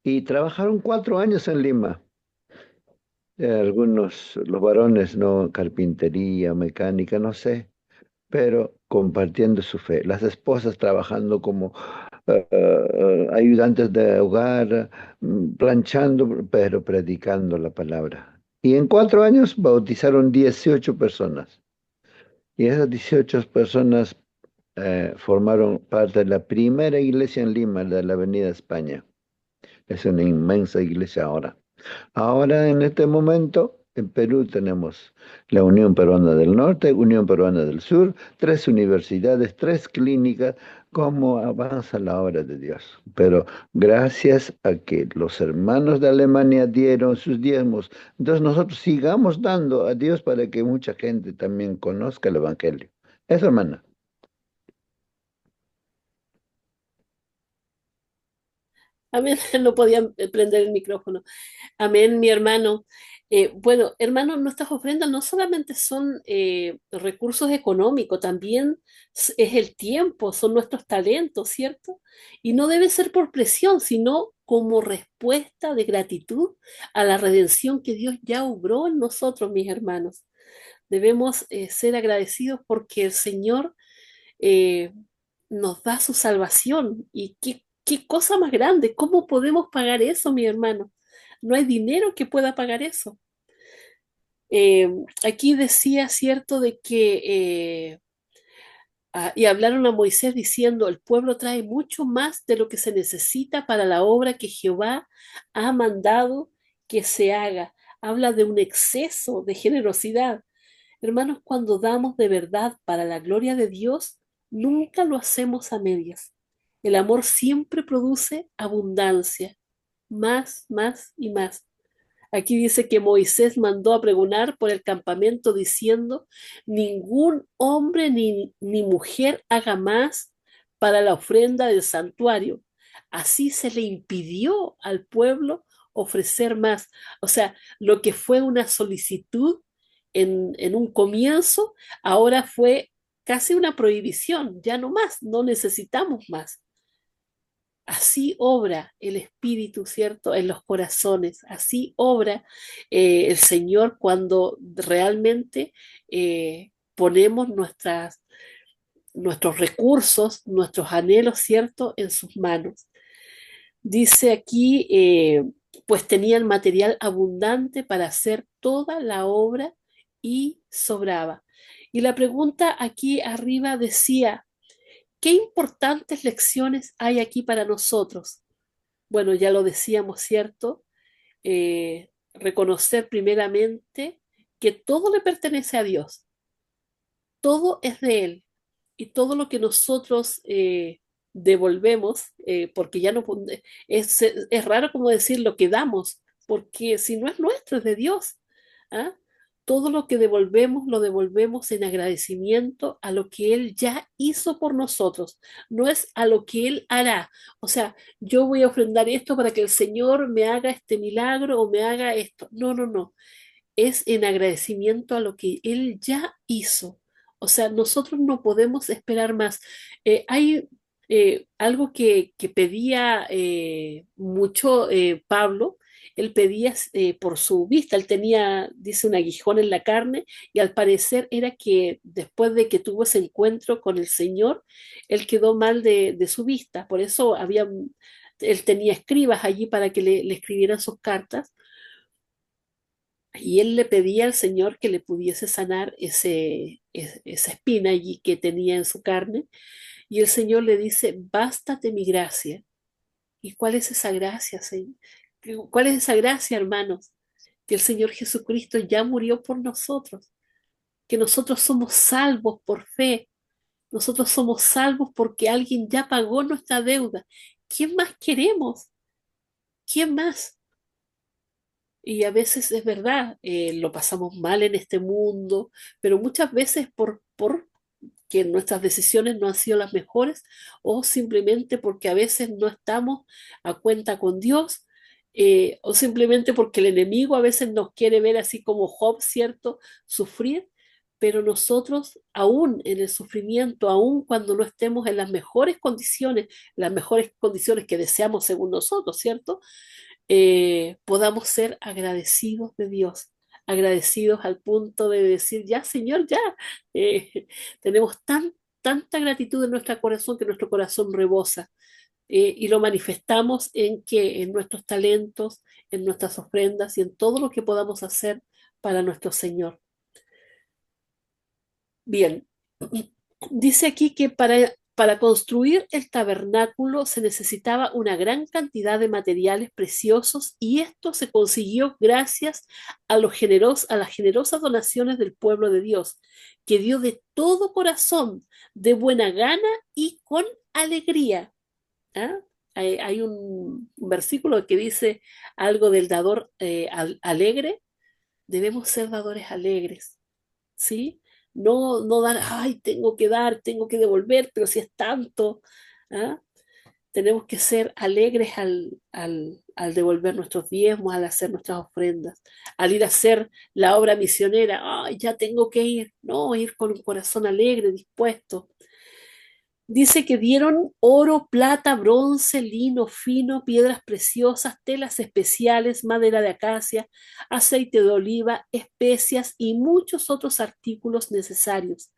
Y trabajaron 4 años en Lima. Algunos, los varones, no, carpintería, mecánica, no sé, pero compartiendo su fe. Las esposas trabajando como ayudantes de hogar, planchando, pero predicando la palabra. Y en 4 años bautizaron 18 personas. Y esas 18 personas formaron parte de la primera iglesia en Lima, la de la Avenida España. Es una inmensa iglesia ahora. Ahora, en este momento, en Perú tenemos la Unión Peruana del Norte, Unión Peruana del Sur, 3 universidades, 3 clínicas, cómo avanza la obra de Dios. Pero gracias a que los hermanos de Alemania dieron sus diezmos, entonces nosotros sigamos dando a Dios para que mucha gente también conozca el Evangelio. Eso, hermana. Amén, no podía prender el micrófono. Amén, mi hermano. Bueno, hermano, nuestras ofrendas no solamente son recursos económicos, también es el tiempo, son nuestros talentos, ¿cierto? Y no debe ser por presión, sino como respuesta de gratitud a la redención que Dios ya obró en nosotros, mis hermanos. Debemos ser agradecidos porque el Señor eh, nos da su salvación. ¿Y qué cosa más grande? ¿Cómo podemos pagar eso, mi hermano? No hay dinero que pueda pagar eso. Eh, Aquí decía, cierto, de que, y hablaron a Moisés diciendo, el pueblo trae mucho más de lo que se necesita para la obra que Jehová ha mandado que se haga. Habla de un exceso de generosidad. Hermanos, cuando damos de verdad para la gloria de Dios, nunca lo hacemos a medias. El amor siempre produce abundancia, más y más. Aquí dice que Moisés mandó a pregonar por el campamento diciendo, ningún hombre ni mujer haga más para la ofrenda del santuario. Así se le impidió al pueblo ofrecer más. O sea, lo que fue una solicitud en un comienzo, ahora fue casi una prohibición, ya no más, no necesitamos más. Así obra el Espíritu, ¿cierto? En los corazones. Así obra el Señor cuando realmente ponemos nuestros recursos, nuestros anhelos, ¿cierto? En sus manos. Dice aquí, pues tenían material abundante para hacer toda la obra y sobraba. Y la pregunta aquí arriba decía, ¿qué importantes lecciones hay aquí para nosotros? Bueno, ya lo decíamos, ¿cierto? Reconocer primeramente que todo le pertenece a Dios, todo es de Él y todo lo que nosotros devolvemos, porque ya no es raro como decir lo que damos, porque si no es nuestro, es de Dios. ¿Ah? Todo lo que devolvemos lo devolvemos en agradecimiento a lo que Él ya hizo por nosotros, no es a lo que Él hará. O sea, yo voy a ofrendar esto para que el Señor me haga este milagro o me haga esto. No, no, no. Es en agradecimiento a lo que Él ya hizo. O sea, nosotros no podemos esperar más. Hay algo que pedía mucho Pablo. Él pedía por su vista, él tenía, dice, un aguijón en la carne y al parecer era que después de que tuvo ese encuentro con el Señor, él quedó mal de su vista. Por eso él tenía escribas allí para que le escribieran sus cartas Y él le pedía al Señor que le pudiese sanar esa espina allí que tenía en su carne. Y el Señor le dice, bástate mi gracia. ¿Y cuál es esa gracia, Señor? ¿Cuál es esa gracia, hermanos? Que el Señor Jesucristo ya murió por nosotros, que nosotros somos salvos por fe, nosotros somos salvos porque alguien ya pagó nuestra deuda. ¿Quién más queremos? ¿Quién más? Y a veces es verdad, lo pasamos mal en este mundo, pero muchas veces por que nuestras decisiones no han sido las mejores o simplemente porque a veces no estamos a cuenta con Dios, o simplemente porque el enemigo a veces nos quiere ver así como Job, ¿cierto? Sufrir, pero nosotros aún en el sufrimiento, aún cuando no estemos en las mejores condiciones que deseamos según nosotros, ¿cierto? Podamos ser agradecidos de Dios, agradecidos al punto de decir, ya, Señor, ya, eh, tenemos tanta gratitud en nuestro corazón que nuestro corazón rebosa, y lo manifestamos en nuestros talentos, en nuestras ofrendas y en todo lo que podamos hacer para nuestro Señor. Bien, dice aquí que para construir el tabernáculo se necesitaba una gran cantidad de materiales preciosos y esto se consiguió gracias a las generosas donaciones del pueblo de Dios, que dio de todo corazón, de buena gana y con alegría. ¿Ah? Hay un versículo que dice algo del dador alegre. Debemos ser dadores alegres, ¿sí? No dar, ay, tengo que devolver, pero si es tanto, ¿ah? Tenemos que ser alegres al devolver nuestros diezmos, al hacer nuestras ofrendas, al ir a hacer la obra misionera, ay, ya tengo que ir, no, ir con un corazón alegre, dispuesto. Dice que dieron oro, plata, bronce, lino fino, piedras preciosas, telas especiales, madera de acacia, aceite de oliva, especias y muchos otros artículos necesarios.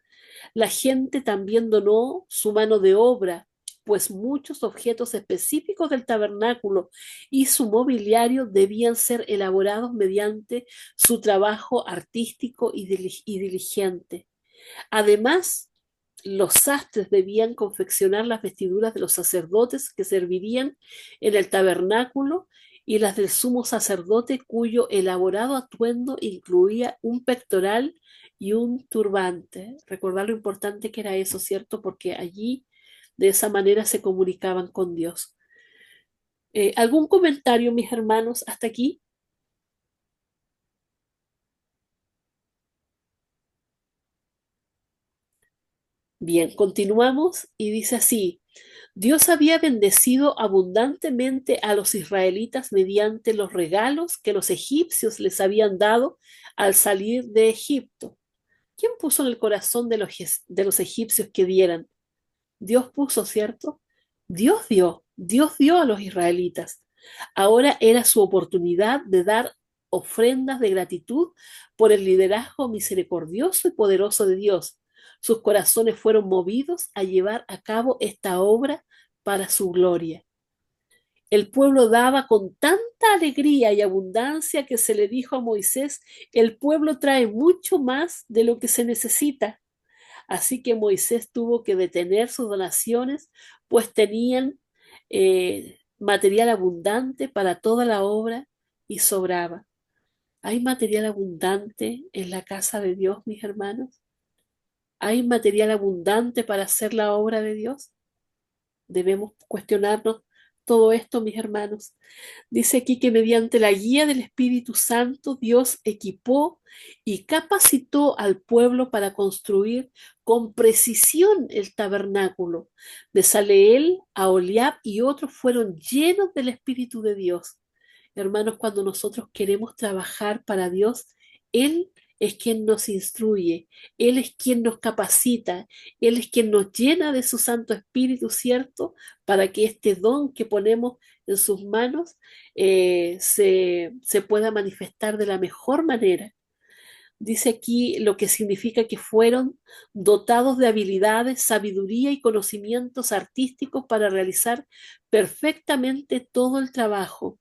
La gente también donó su mano de obra, pues muchos objetos específicos del tabernáculo y su mobiliario debían ser elaborados mediante su trabajo artístico y diligente. Además, los sastres debían confeccionar las vestiduras de los sacerdotes que servirían en el tabernáculo y las del sumo sacerdote cuyo elaborado atuendo incluía un pectoral y un turbante. Recordar lo importante que era eso, ¿cierto? Porque allí de esa manera se comunicaban con Dios. ¿Algún comentario, mis hermanos, hasta aquí? Bien, continuamos y dice así. Dios había bendecido abundantemente a los israelitas mediante los regalos que los egipcios les habían dado al salir de Egipto. ¿Quién puso en el corazón de los egipcios que dieran? Dios puso, ¿cierto? Dios dio a los israelitas. Ahora era su oportunidad de dar ofrendas de gratitud por el liderazgo misericordioso y poderoso de Dios. Sus corazones fueron movidos a llevar a cabo esta obra para su gloria. El pueblo daba con tanta alegría y abundancia que se le dijo a Moisés, el pueblo trae mucho más de lo que se necesita. Así que Moisés tuvo que detener sus donaciones, pues tenían material abundante para toda la obra y sobraba. ¿Hay material abundante en la casa de Dios, mis hermanos? ¿Hay material abundante para hacer la obra de Dios? Debemos cuestionarnos todo esto, mis hermanos. Dice aquí que mediante la guía del Espíritu Santo, Dios equipó y capacitó al pueblo para construir con precisión el tabernáculo. Bezaleel, Aholiab y otros fueron llenos del Espíritu de Dios. Hermanos, cuando nosotros queremos trabajar para Dios, Él es quien nos instruye, Él es quien nos capacita, Él es quien nos llena de su Santo Espíritu, ¿cierto? Para que este don que ponemos en sus manos se pueda manifestar de la mejor manera. Dice aquí lo que significa que fueron dotados de habilidades, sabiduría y conocimientos artísticos para realizar perfectamente todo el trabajo.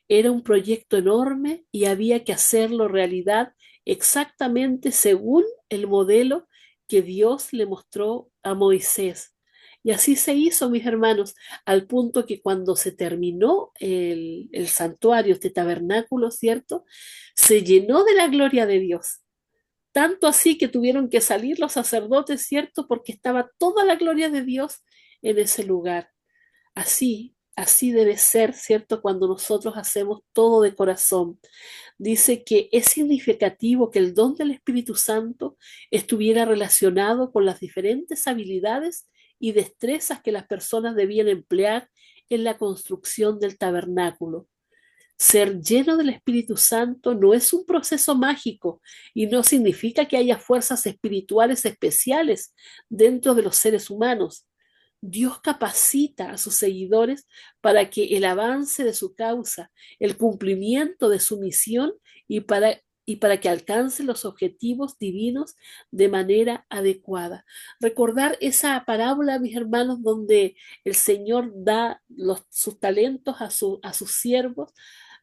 Era un proyecto enorme y había que hacerlo realidad exactamente según el modelo que Dios le mostró a Moisés. Y así se hizo, mis hermanos, al punto que cuando se terminó el santuario, este tabernáculo, ¿cierto? Se llenó de la gloria de Dios. Tanto así que tuvieron que salir los sacerdotes, ¿cierto? Porque estaba toda la gloria de Dios en ese lugar. Así debe ser, ¿cierto? Cuando nosotros hacemos todo de corazón. Dice que es significativo que el don del Espíritu Santo estuviera relacionado con las diferentes habilidades y destrezas que las personas debían emplear en la construcción del tabernáculo. Ser lleno del Espíritu Santo no es un proceso mágico y no significa que haya fuerzas espirituales especiales dentro de los seres humanos. Dios capacita a sus seguidores para que el avance de su causa, el cumplimiento de su misión y para que alcancen los objetivos divinos de manera adecuada. Recordar esa parábola, mis hermanos, donde el Señor da sus talentos a sus siervos,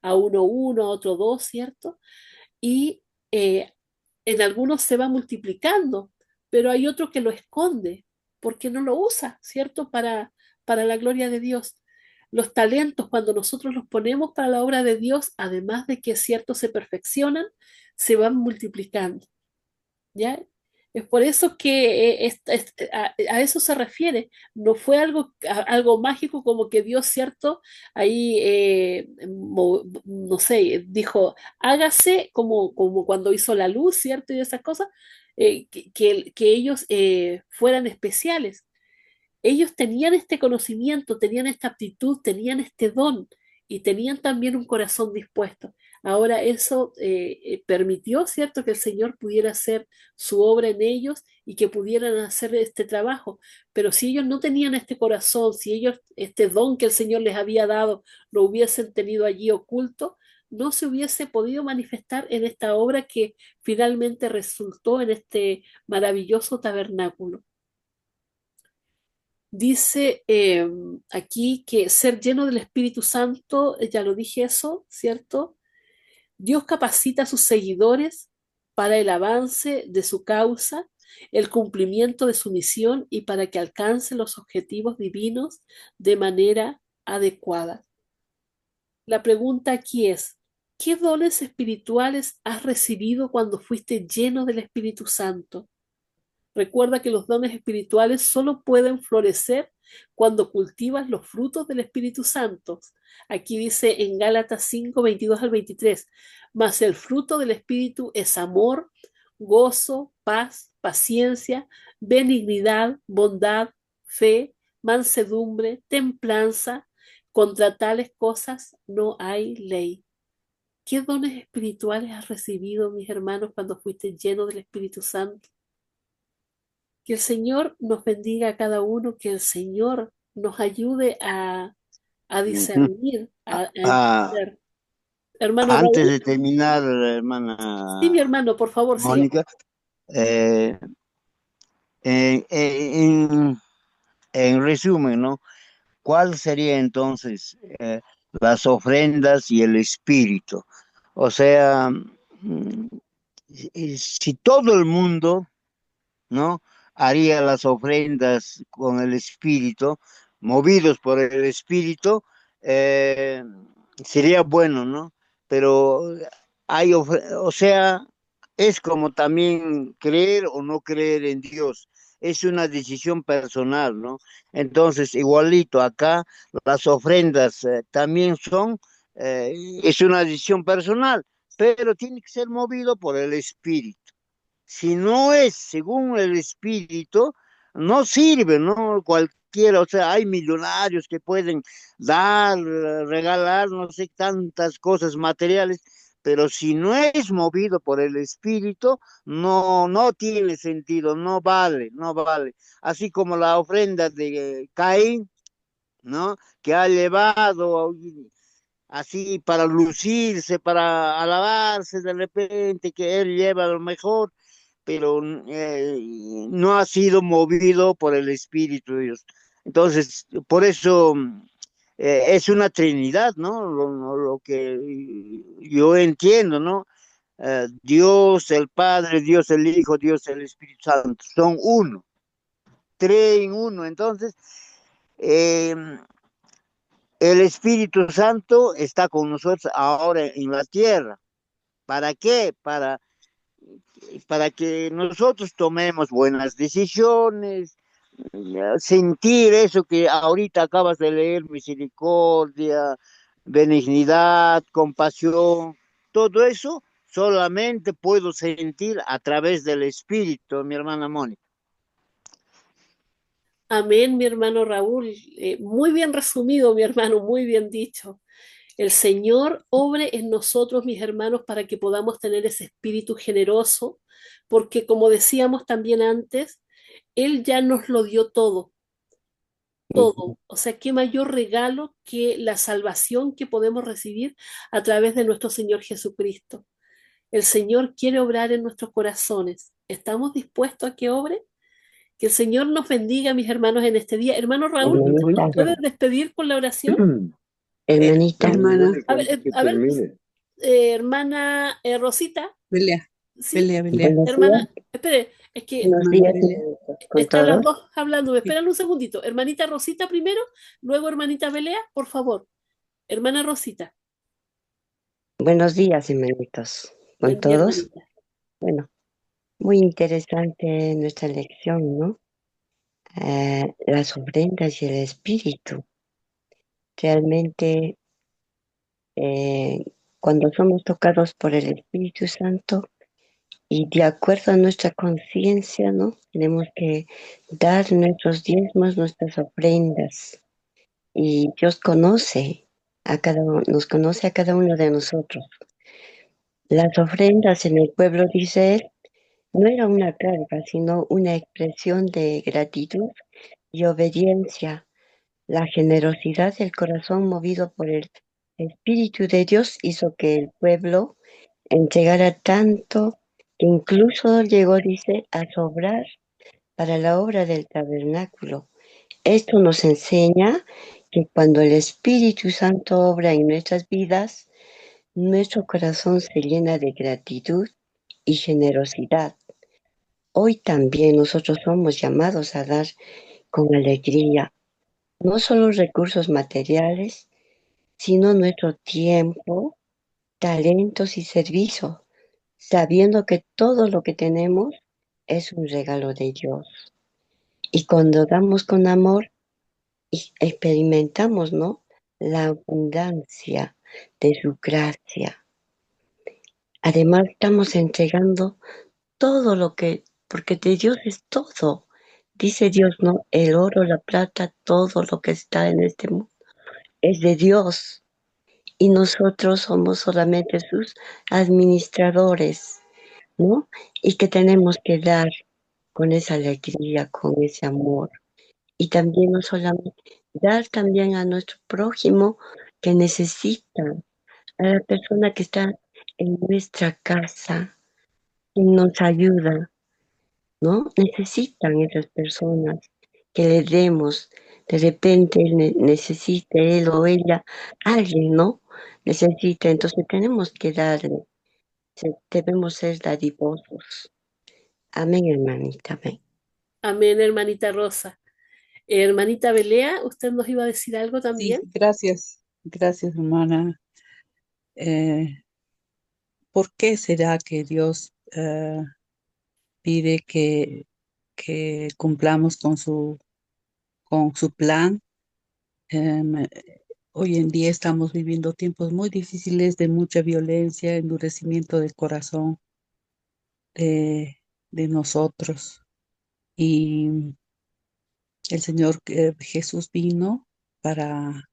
a uno, a otro dos, ¿cierto? Y eh, en algunos se va multiplicando, pero hay otro que lo esconde porque no lo usa, ¿cierto? Para la gloria de Dios. Los talentos, cuando nosotros los ponemos para la obra de Dios, además de que, cierto, se perfeccionan, se van multiplicando. ¿Ya? Es por eso que a eso se refiere. No fue algo mágico como que Dios, ¿cierto? Ahí, no sé, dijo, hágase como cuando hizo la luz, ¿cierto? Y esas cosas, que ellos fueran especiales. Ellos tenían este conocimiento, tenían esta aptitud, tenían este don y tenían también un corazón dispuesto. Ahora eso permitió, ¿cierto?, que el Señor pudiera hacer su obra en ellos y que pudieran hacer este trabajo. Pero si ellos no tenían este corazón, si ellos este don que el Señor les había dado lo hubiesen tenido allí oculto, no se hubiese podido manifestar en esta obra que finalmente resultó en este maravilloso tabernáculo. Dice aquí que ser lleno del Espíritu Santo, ya lo dije eso, ¿cierto? Dios capacita a sus seguidores para el avance de su causa, el cumplimiento de su misión y para que alcancen los objetivos divinos de manera adecuada. La pregunta aquí es, ¿qué dones espirituales has recibido cuando fuiste lleno del Espíritu Santo? Recuerda que los dones espirituales solo pueden florecer cuando cultivas los frutos del Espíritu Santo. Aquí dice en Gálatas 5, 22 al 23, mas el fruto del Espíritu es amor, gozo, paz, paciencia, benignidad, bondad, fe, mansedumbre, templanza. Contra tales cosas no hay ley. ¿Qué dones espirituales has recibido, mis hermanos, cuando fuiste lleno del Espíritu Santo? Que el Señor nos bendiga a cada uno, que el Señor nos ayude a Ujú. discernir, a Ah, entender. Hermano Antes Raúl, de terminar, sí, mi hermana hermano, por favor, siga. Mónica, eh, en, en- en resumen, ¿no? ¿Cuál sería entonces las ofrendas y el espíritu? O sea, si todo el mundo, ¿no? Haría las ofrendas con el espíritu, movidos por el espíritu, eh, sería bueno, ¿no? Pero o sea, es como también creer o no creer en Dios. Es una decisión personal, ¿no? Entonces, igualito acá, las ofrendas también es una decisión personal, pero tiene que ser movido por el espíritu. Si no es según el espíritu, no sirve, ¿no? Cualquiera, o sea, hay millonarios que pueden dar, regalar, no sé, tantas cosas materiales, pero si no es movido por el espíritu, no tiene sentido, no vale, no vale. Así como la ofrenda de Caín, ¿no? Que ha llevado así para lucirse, para alabarse de repente, que él lleva lo mejor, pero no ha sido movido por el Espíritu de Dios. Entonces, por eso es una trinidad, ¿no? Lo que yo entiendo, ¿no? Dios el Padre, Dios el Hijo, Dios el Espíritu Santo, son uno, tres en uno. Entonces, eh, el Espíritu Santo está con nosotros ahora en la tierra. ¿Para qué? Para que nosotros tomemos buenas decisiones, sentir eso que ahorita acabas de leer, misericordia, benignidad, compasión, todo eso solamente puedo sentir a través del Espíritu, mi hermana Mónica. Amén, mi hermano Raúl. Muy bien resumido, mi hermano, muy bien dicho. El Señor obre en nosotros, mis hermanos, para que podamos tener ese espíritu generoso, porque como decíamos también antes, Él ya nos lo dio todo, todo. O sea, qué mayor regalo que la salvación que podemos recibir a través de nuestro Señor Jesucristo. El Señor quiere obrar en nuestros corazones. ¿Estamos dispuestos a que obre? Que el Señor nos bendiga, mis hermanos, en este día. Hermano Raúl, ¿usted nos Hermanita, puede despedir con la oración? hermanita, Hermana, A ver, hermana Rosita, pelea, sí, pelea, pelea. buenos días, hermana, espere, es que buenos Hermana, días, pelea. hermanitas, con están las todos. dos hablando. ¿Me Sí. esperan un segundito? Hermanita Rosita primero, luego hermanita Belea, por favor. Hermana Rosita, Buenos días, hermanitos, con buen día, todos. hermanita. Bueno, muy interesante nuestra lección, ¿no? Las ofrendas y el espíritu. Realmente, eh, cuando somos tocados por el Espíritu Santo y de acuerdo a nuestra conciencia, ¿no? Tenemos que dar nuestros diezmos, nuestras ofrendas. Y Dios conoce a cada uno, nos conoce a cada uno de nosotros. Las ofrendas en el pueblo de Israel no era una carga, sino una expresión de gratitud y obediencia. La generosidad del corazón movido por el Espíritu de Dios hizo que el pueblo entregara tanto que incluso llegó, dice, a sobrar para la obra del tabernáculo. Esto nos enseña que cuando el Espíritu Santo obra en nuestras vidas, nuestro corazón se llena de gratitud y generosidad. Hoy también nosotros somos llamados a dar con alegría, no solo recursos materiales, sino nuestro tiempo, talentos y servicio, sabiendo que todo lo que tenemos es un regalo de Dios. Y cuando damos con amor, experimentamos, ¿no? La abundancia de su gracia. Además, estamos entregando todo lo que, porque de Dios es todo. Dice Dios, ¿no? El oro, la plata, todo lo que está en este mundo es de Dios. Y nosotros somos solamente sus administradores, ¿no? Y que tenemos que dar con esa alegría, con ese amor. Y también no solamente dar también a nuestro prójimo que necesita, a la persona que está en nuestra casa, que nos ayuda, ¿no? Necesitan esas personas que le demos. De repente necesita él o ella, alguien, ¿no? Necesita, entonces tenemos que darle, debemos ser dadivosos. Amén, hermanita, amén. Amén, hermanita Rosa. Hermanita Belea, ¿usted nos iba a decir algo Sí, también? gracias, hermana. ¿Por qué será que Dios pide que cumplamos con su plan? Em, Hoy en día estamos viviendo tiempos muy difíciles de mucha violencia, endurecimiento del corazón de, de nosotros. Y el Señor Jesús vino para,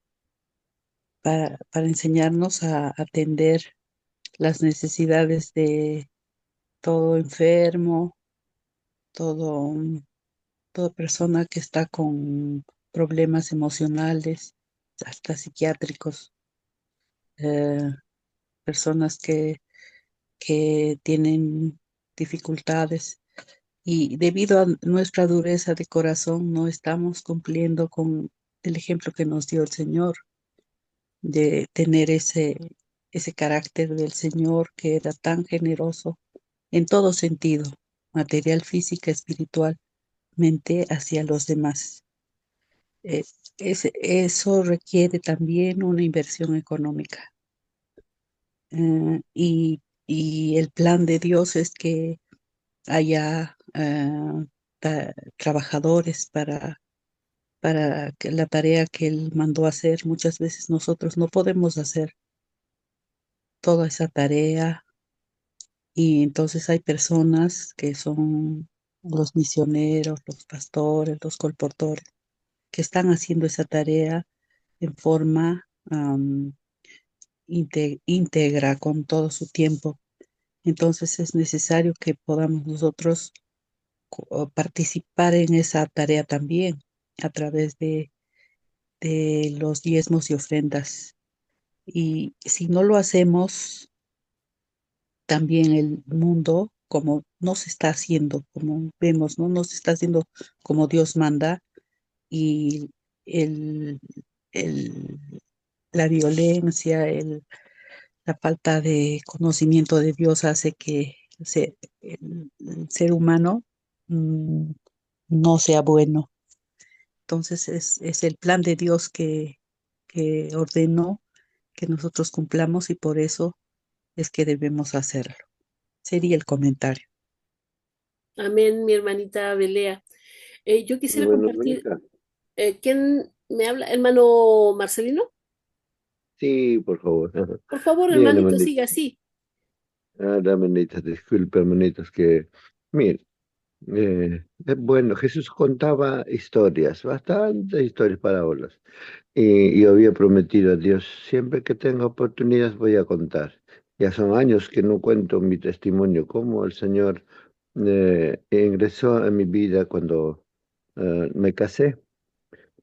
para enseñarnos a atender las necesidades de todo enfermo, todo, toda persona que está con problemas emocionales, hasta psiquiátricos, eh, personas que tienen dificultades. Y debido a nuestra dureza de corazón, no estamos cumpliendo con el ejemplo que nos dio el Señor. de tener ese carácter del Señor que era tan generoso en todo sentido, material, física, espiritualmente hacia los demás. Eh, eso requiere también una inversión económica. Y el plan de Dios es que haya trabajadores para que la tarea que Él mandó hacer. Muchas veces nosotros no podemos hacer toda esa tarea y entonces hay personas que son los misioneros, los pastores, los colportores, que están haciendo esa tarea en forma íntegra con todo su tiempo. Entonces es necesario que podamos nosotros participar en esa tarea también a través de los diezmos y ofrendas. Y si no lo hacemos, también el mundo, como no se está haciendo, como vemos, no se está haciendo como Dios manda, y el, el- la violencia, la falta de conocimiento de Dios hace que el ser humano mm, no sea bueno. Entonces es el plan de Dios que ordenó que nosotros cumplamos y por eso es que debemos hacerlo. Sería el comentario. Amén, mi hermanita Belea. Yo quisiera Bueno, compartir, hermanita. ¿quién me habla? Hermano Marcelino. Sí, por favor. Por favor, Bien, hermanito, hermanita. siga así. Hermanita, disculpe, hermanitas, que, mire, es bueno, Jesús contaba historias, bastantes historias, parábolas. Y yo había prometido a Dios, siempre que tenga oportunidad voy a contar. Ya son años que no cuento mi testimonio, cómo el Señor ingresó en mi vida cuando me casé.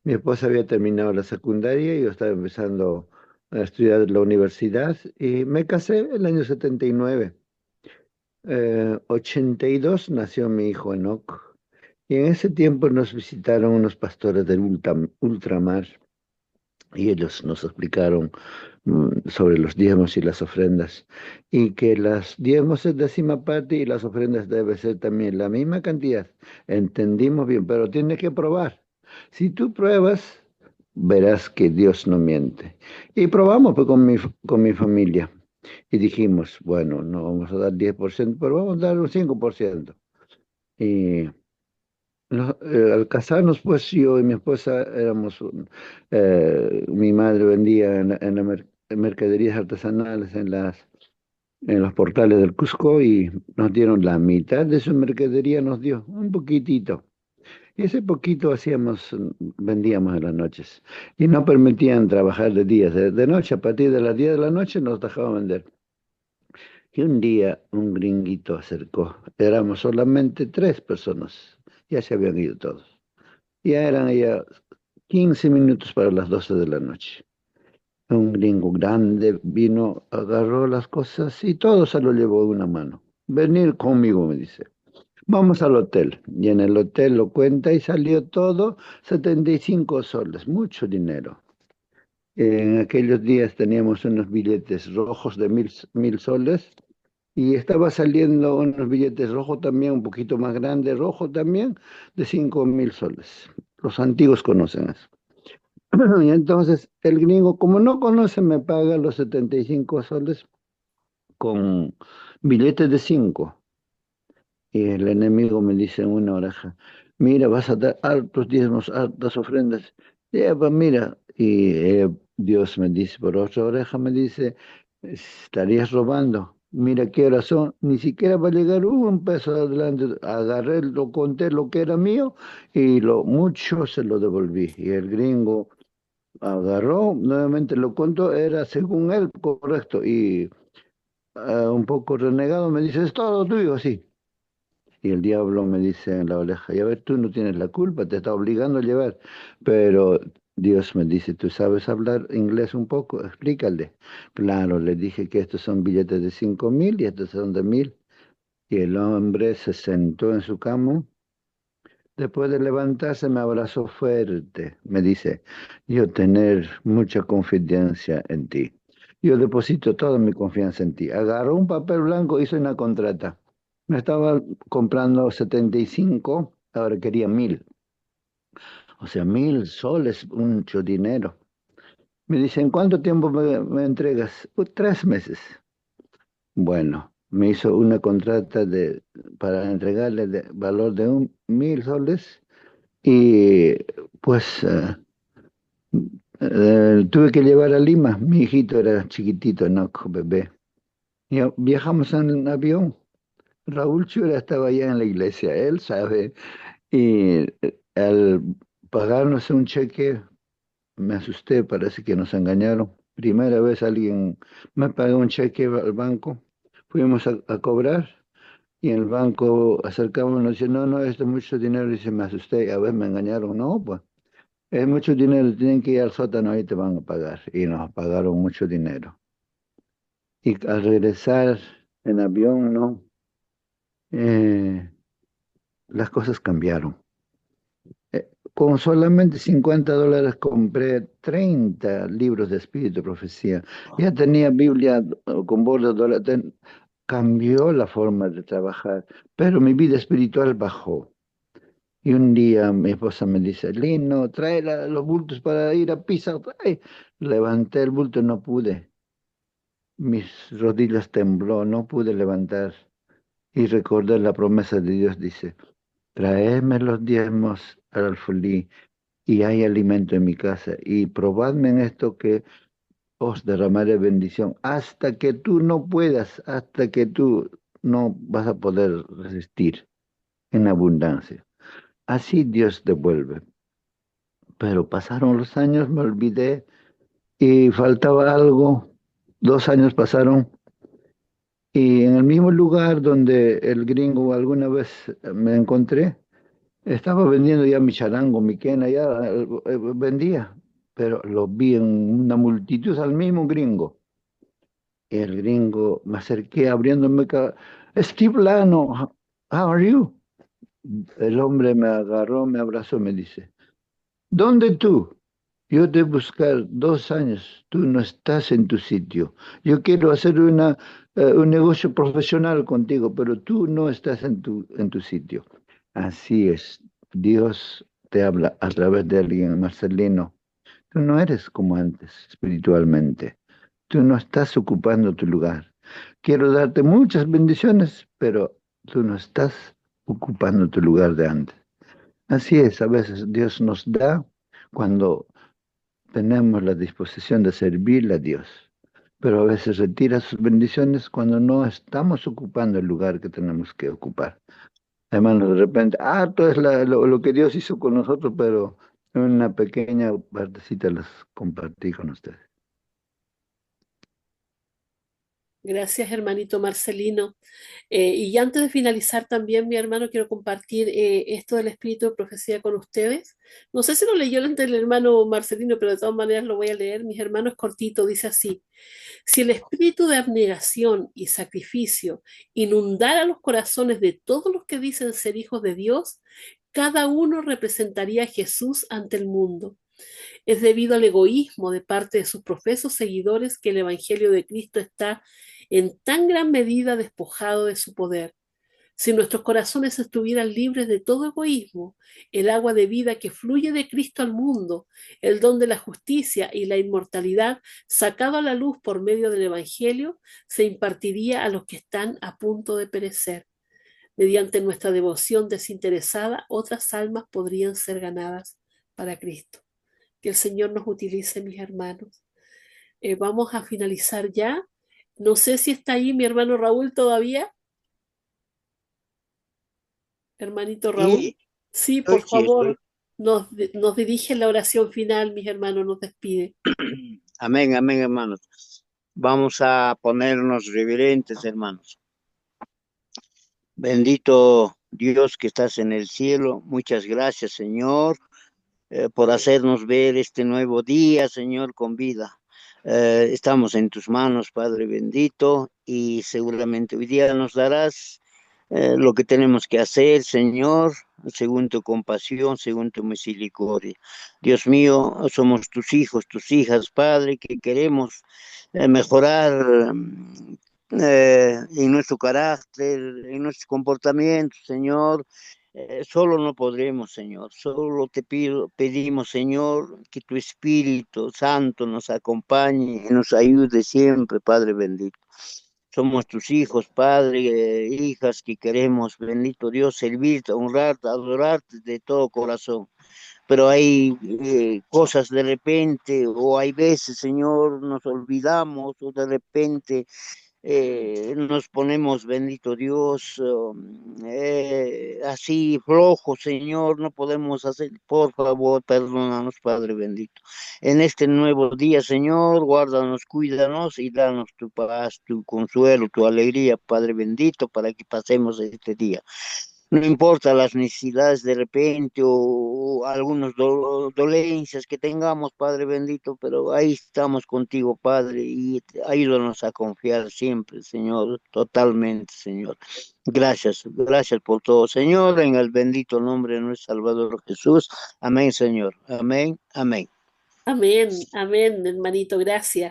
Mi esposa había terminado la secundaria y yo estaba empezando a estudiar la universidad y me casé en el año 79. 82 nació mi hijo Enoch y en ese tiempo nos visitaron unos pastores del ultramar y ellos nos explicaron sobre los diezmos y las ofrendas, y que las diezmos es décima parte y las ofrendas debe ser también la misma cantidad. Entendimos bien, pero tienes que probar. Si tú pruebas, verás que Dios no miente. Y probamos pues, con mi familia. Y dijimos, bueno, no vamos a dar 10%, pero vamos a dar un 5%. Y al casarnos, pues yo y mi esposa éramos, mi madre vendía en mercaderías artesanales en los portales del Cusco y nos dieron la mitad de su mercadería, nos dio un poquitito. Y ese poquito hacíamos, vendíamos en las noches. Y no permitían trabajar de día, de noche, a partir de las 10 de la noche nos dejaban vender. Y un día un gringuito acercó, éramos solamente 3 personas, ya se habían ido todos. Ya 15 minutos para las 12 de la noche. Un gringo grande vino, agarró las cosas y todo se lo llevó de una mano. Venir conmigo, me dice. Vamos al hotel. Y en el hotel lo cuenta y salió todo 75 soles, mucho dinero. En aquellos días teníamos unos billetes rojos de mil soles y estaba saliendo unos billetes rojos también, un poquito más grandes, rojo también, de 5.000 soles. Los antiguos conocen eso. Y entonces el gringo, como no conoce, me paga los 75 soles con billetes de 5. Y el enemigo me dice en una oreja, mira, vas a dar hartos diezmos, hartas ofrendas. Ya, pues mira, y Dios me dice por otra oreja, me dice, estarías robando. Mira qué horas son, ni siquiera va a llegar un peso adelante. Agarré, lo conté lo que era mío y lo mucho se lo devolví. Y el gringo agarró, nuevamente lo contó, era según él correcto. Y un poco renegado me dice, es todo tuyo, sí. Y el diablo me dice en la oreja, ya ver, tú no tienes la culpa, te está obligando a llevar. Pero Dios me dice, ¿tú sabes hablar inglés un poco? Explícale. Claro, le dije que estos son billetes de 5.000 y estos son de 1.000. Y el hombre se sentó en su cama, Después de levantarse me abrazó fuerte. Me dice, yo tener mucha confianza en ti. Yo deposito toda mi confianza en ti. Agarró un papel blanco, hizo una contrata. Me estaba comprando 75, ahora quería 1000. O sea, 1000 soles, mucho dinero. Me dice, ¿en cuánto tiempo me entregas? 3 meses. Bueno, me hizo una contrata para entregarle de valor de 1000 soles y pues tuve que llevar a Lima. Mi hijito era chiquitito, no, bebé. Y viajamos en avión. Raúl Chura estaba allá en la iglesia, él sabe. Y al pagarnos un cheque, me asusté, parece que nos engañaron. Primera vez alguien me pagó un cheque al banco. Fuimos a cobrar y en el banco acercamos y nos dice, no, no, esto es mucho dinero. Y se me asusté, a ver, me engañaron. No, pues, es mucho dinero, tienen que ir al sótano, ahí te van a pagar. Y nos pagaron mucho dinero. Y al regresar en avión, ¿no? Eh, las cosas cambiaron. Con solamente $50 compré 30 libros de espíritu y profecía. Ya tenía Biblia con bordes de dólar. Cambió la forma de trabajar, pero mi vida espiritual bajó. Y un día mi esposa me dice, Lino, trae los bultos para ir a Pisa. Trae. Levanté el bulto, no pude. Mis rodillas tembló, no pude levantar. Y recordé la promesa de Dios, dice, traedme los diezmos al alfolí y hay alimento en mi casa. Y probadme en esto que os derramaré bendición hasta que tú no puedas, hasta que tú no vas a poder resistir en abundancia. Así Dios devuelve. Pero pasaron los años, me olvidé y faltaba algo. 2 años pasaron y en el mismo lugar donde el gringo alguna vez me encontré, estaba vendiendo ya mi charango, mi quena, ya vendía, pero lo vi en una multitud al mismo gringo. Y el gringo me acerqué abriéndome, Steve Lano, how are you? El hombre me agarró, me abrazó, me dice, ¿dónde tú? Yo te buscar 2 años, tú no estás en tu sitio. Yo quiero hacer un negocio profesional contigo, pero tú no estás en tu sitio. Así es, Dios te habla a través de alguien, Marcelino. Tú no eres como antes espiritualmente. Tú no estás ocupando tu lugar. Quiero darte muchas bendiciones, pero tú no estás ocupando tu lugar de antes. Así es, a veces Dios nos da cuando tenemos la disposición de servirle a Dios, pero a veces retira sus bendiciones cuando no estamos ocupando el lugar que tenemos que ocupar. Hermanos, de repente, todo es lo que Dios hizo con nosotros, pero una pequeña partecita las compartí con ustedes. Gracias, hermanito Marcelino. Y antes de finalizar también, mi hermano, quiero compartir esto del espíritu de profecía con ustedes. No sé si lo leyó antes el hermano Marcelino, pero de todas maneras lo voy a leer. Mis hermanos es cortito, dice así. Si el espíritu de abnegación y sacrificio inundara los corazones de todos los que dicen ser hijos de Dios, cada uno representaría a Jesús ante el mundo. Es debido al egoísmo de parte de sus profesos seguidores que el Evangelio de Cristo está en tan gran medida despojado de su poder. Si nuestros corazones estuvieran libres de todo egoísmo, el agua de vida que fluye de Cristo al mundo, el don de la justicia y la inmortalidad sacado a la luz por medio del Evangelio, se impartiría a los que están a punto de perecer. Mediante nuestra devoción desinteresada, otras almas podrían ser ganadas para Cristo. Que el Señor nos utilice, mis hermanos. Vamos a finalizar ya. No sé si está ahí mi hermano Raúl todavía. Hermanito Raúl. Y Sí, por sí estoy. favor, nos dirige la oración final, mis hermanos, nos despide. Amén, amén, hermanos. Vamos a ponernos reverentes, hermanos. Bendito Dios que estás en el cielo. Muchas gracias, Señor, por hacernos ver este nuevo día, Señor, con vida. Estamos en tus manos, Padre bendito, y seguramente hoy día nos darás lo que tenemos que hacer, Señor, según tu compasión, según tu misericordia. Dios mío, somos tus hijos, tus hijas, Padre, que queremos mejorar en nuestro carácter, en nuestro comportamiento, Señor. Solo no podremos, Señor. Solo te pedimos, Señor, que tu Espíritu Santo nos acompañe y nos ayude siempre, Padre bendito. Somos tus hijos, Padre, hijas que queremos, bendito Dios, servirte, honrarte, adorarte de todo corazón. Pero hay cosas de repente, o hay veces, Señor, nos olvidamos, o de repente nos ponemos, bendito Dios, así flojos, Señor, no podemos hacer, por favor, perdónanos, Padre bendito. En este nuevo día, Señor, guárdanos, cuídanos y danos tu paz, tu consuelo, tu alegría, Padre bendito, para que pasemos este día. No importa las necesidades de repente o algunas dolencias que tengamos, Padre bendito, pero ahí estamos contigo, Padre, y ayúdanos a confiar siempre, Señor, totalmente, Señor. Gracias, gracias por todo, Señor, en el bendito nombre de nuestro Salvador Jesús. Amén, Señor. Amén, amén. Amén, amén, hermanito, gracias.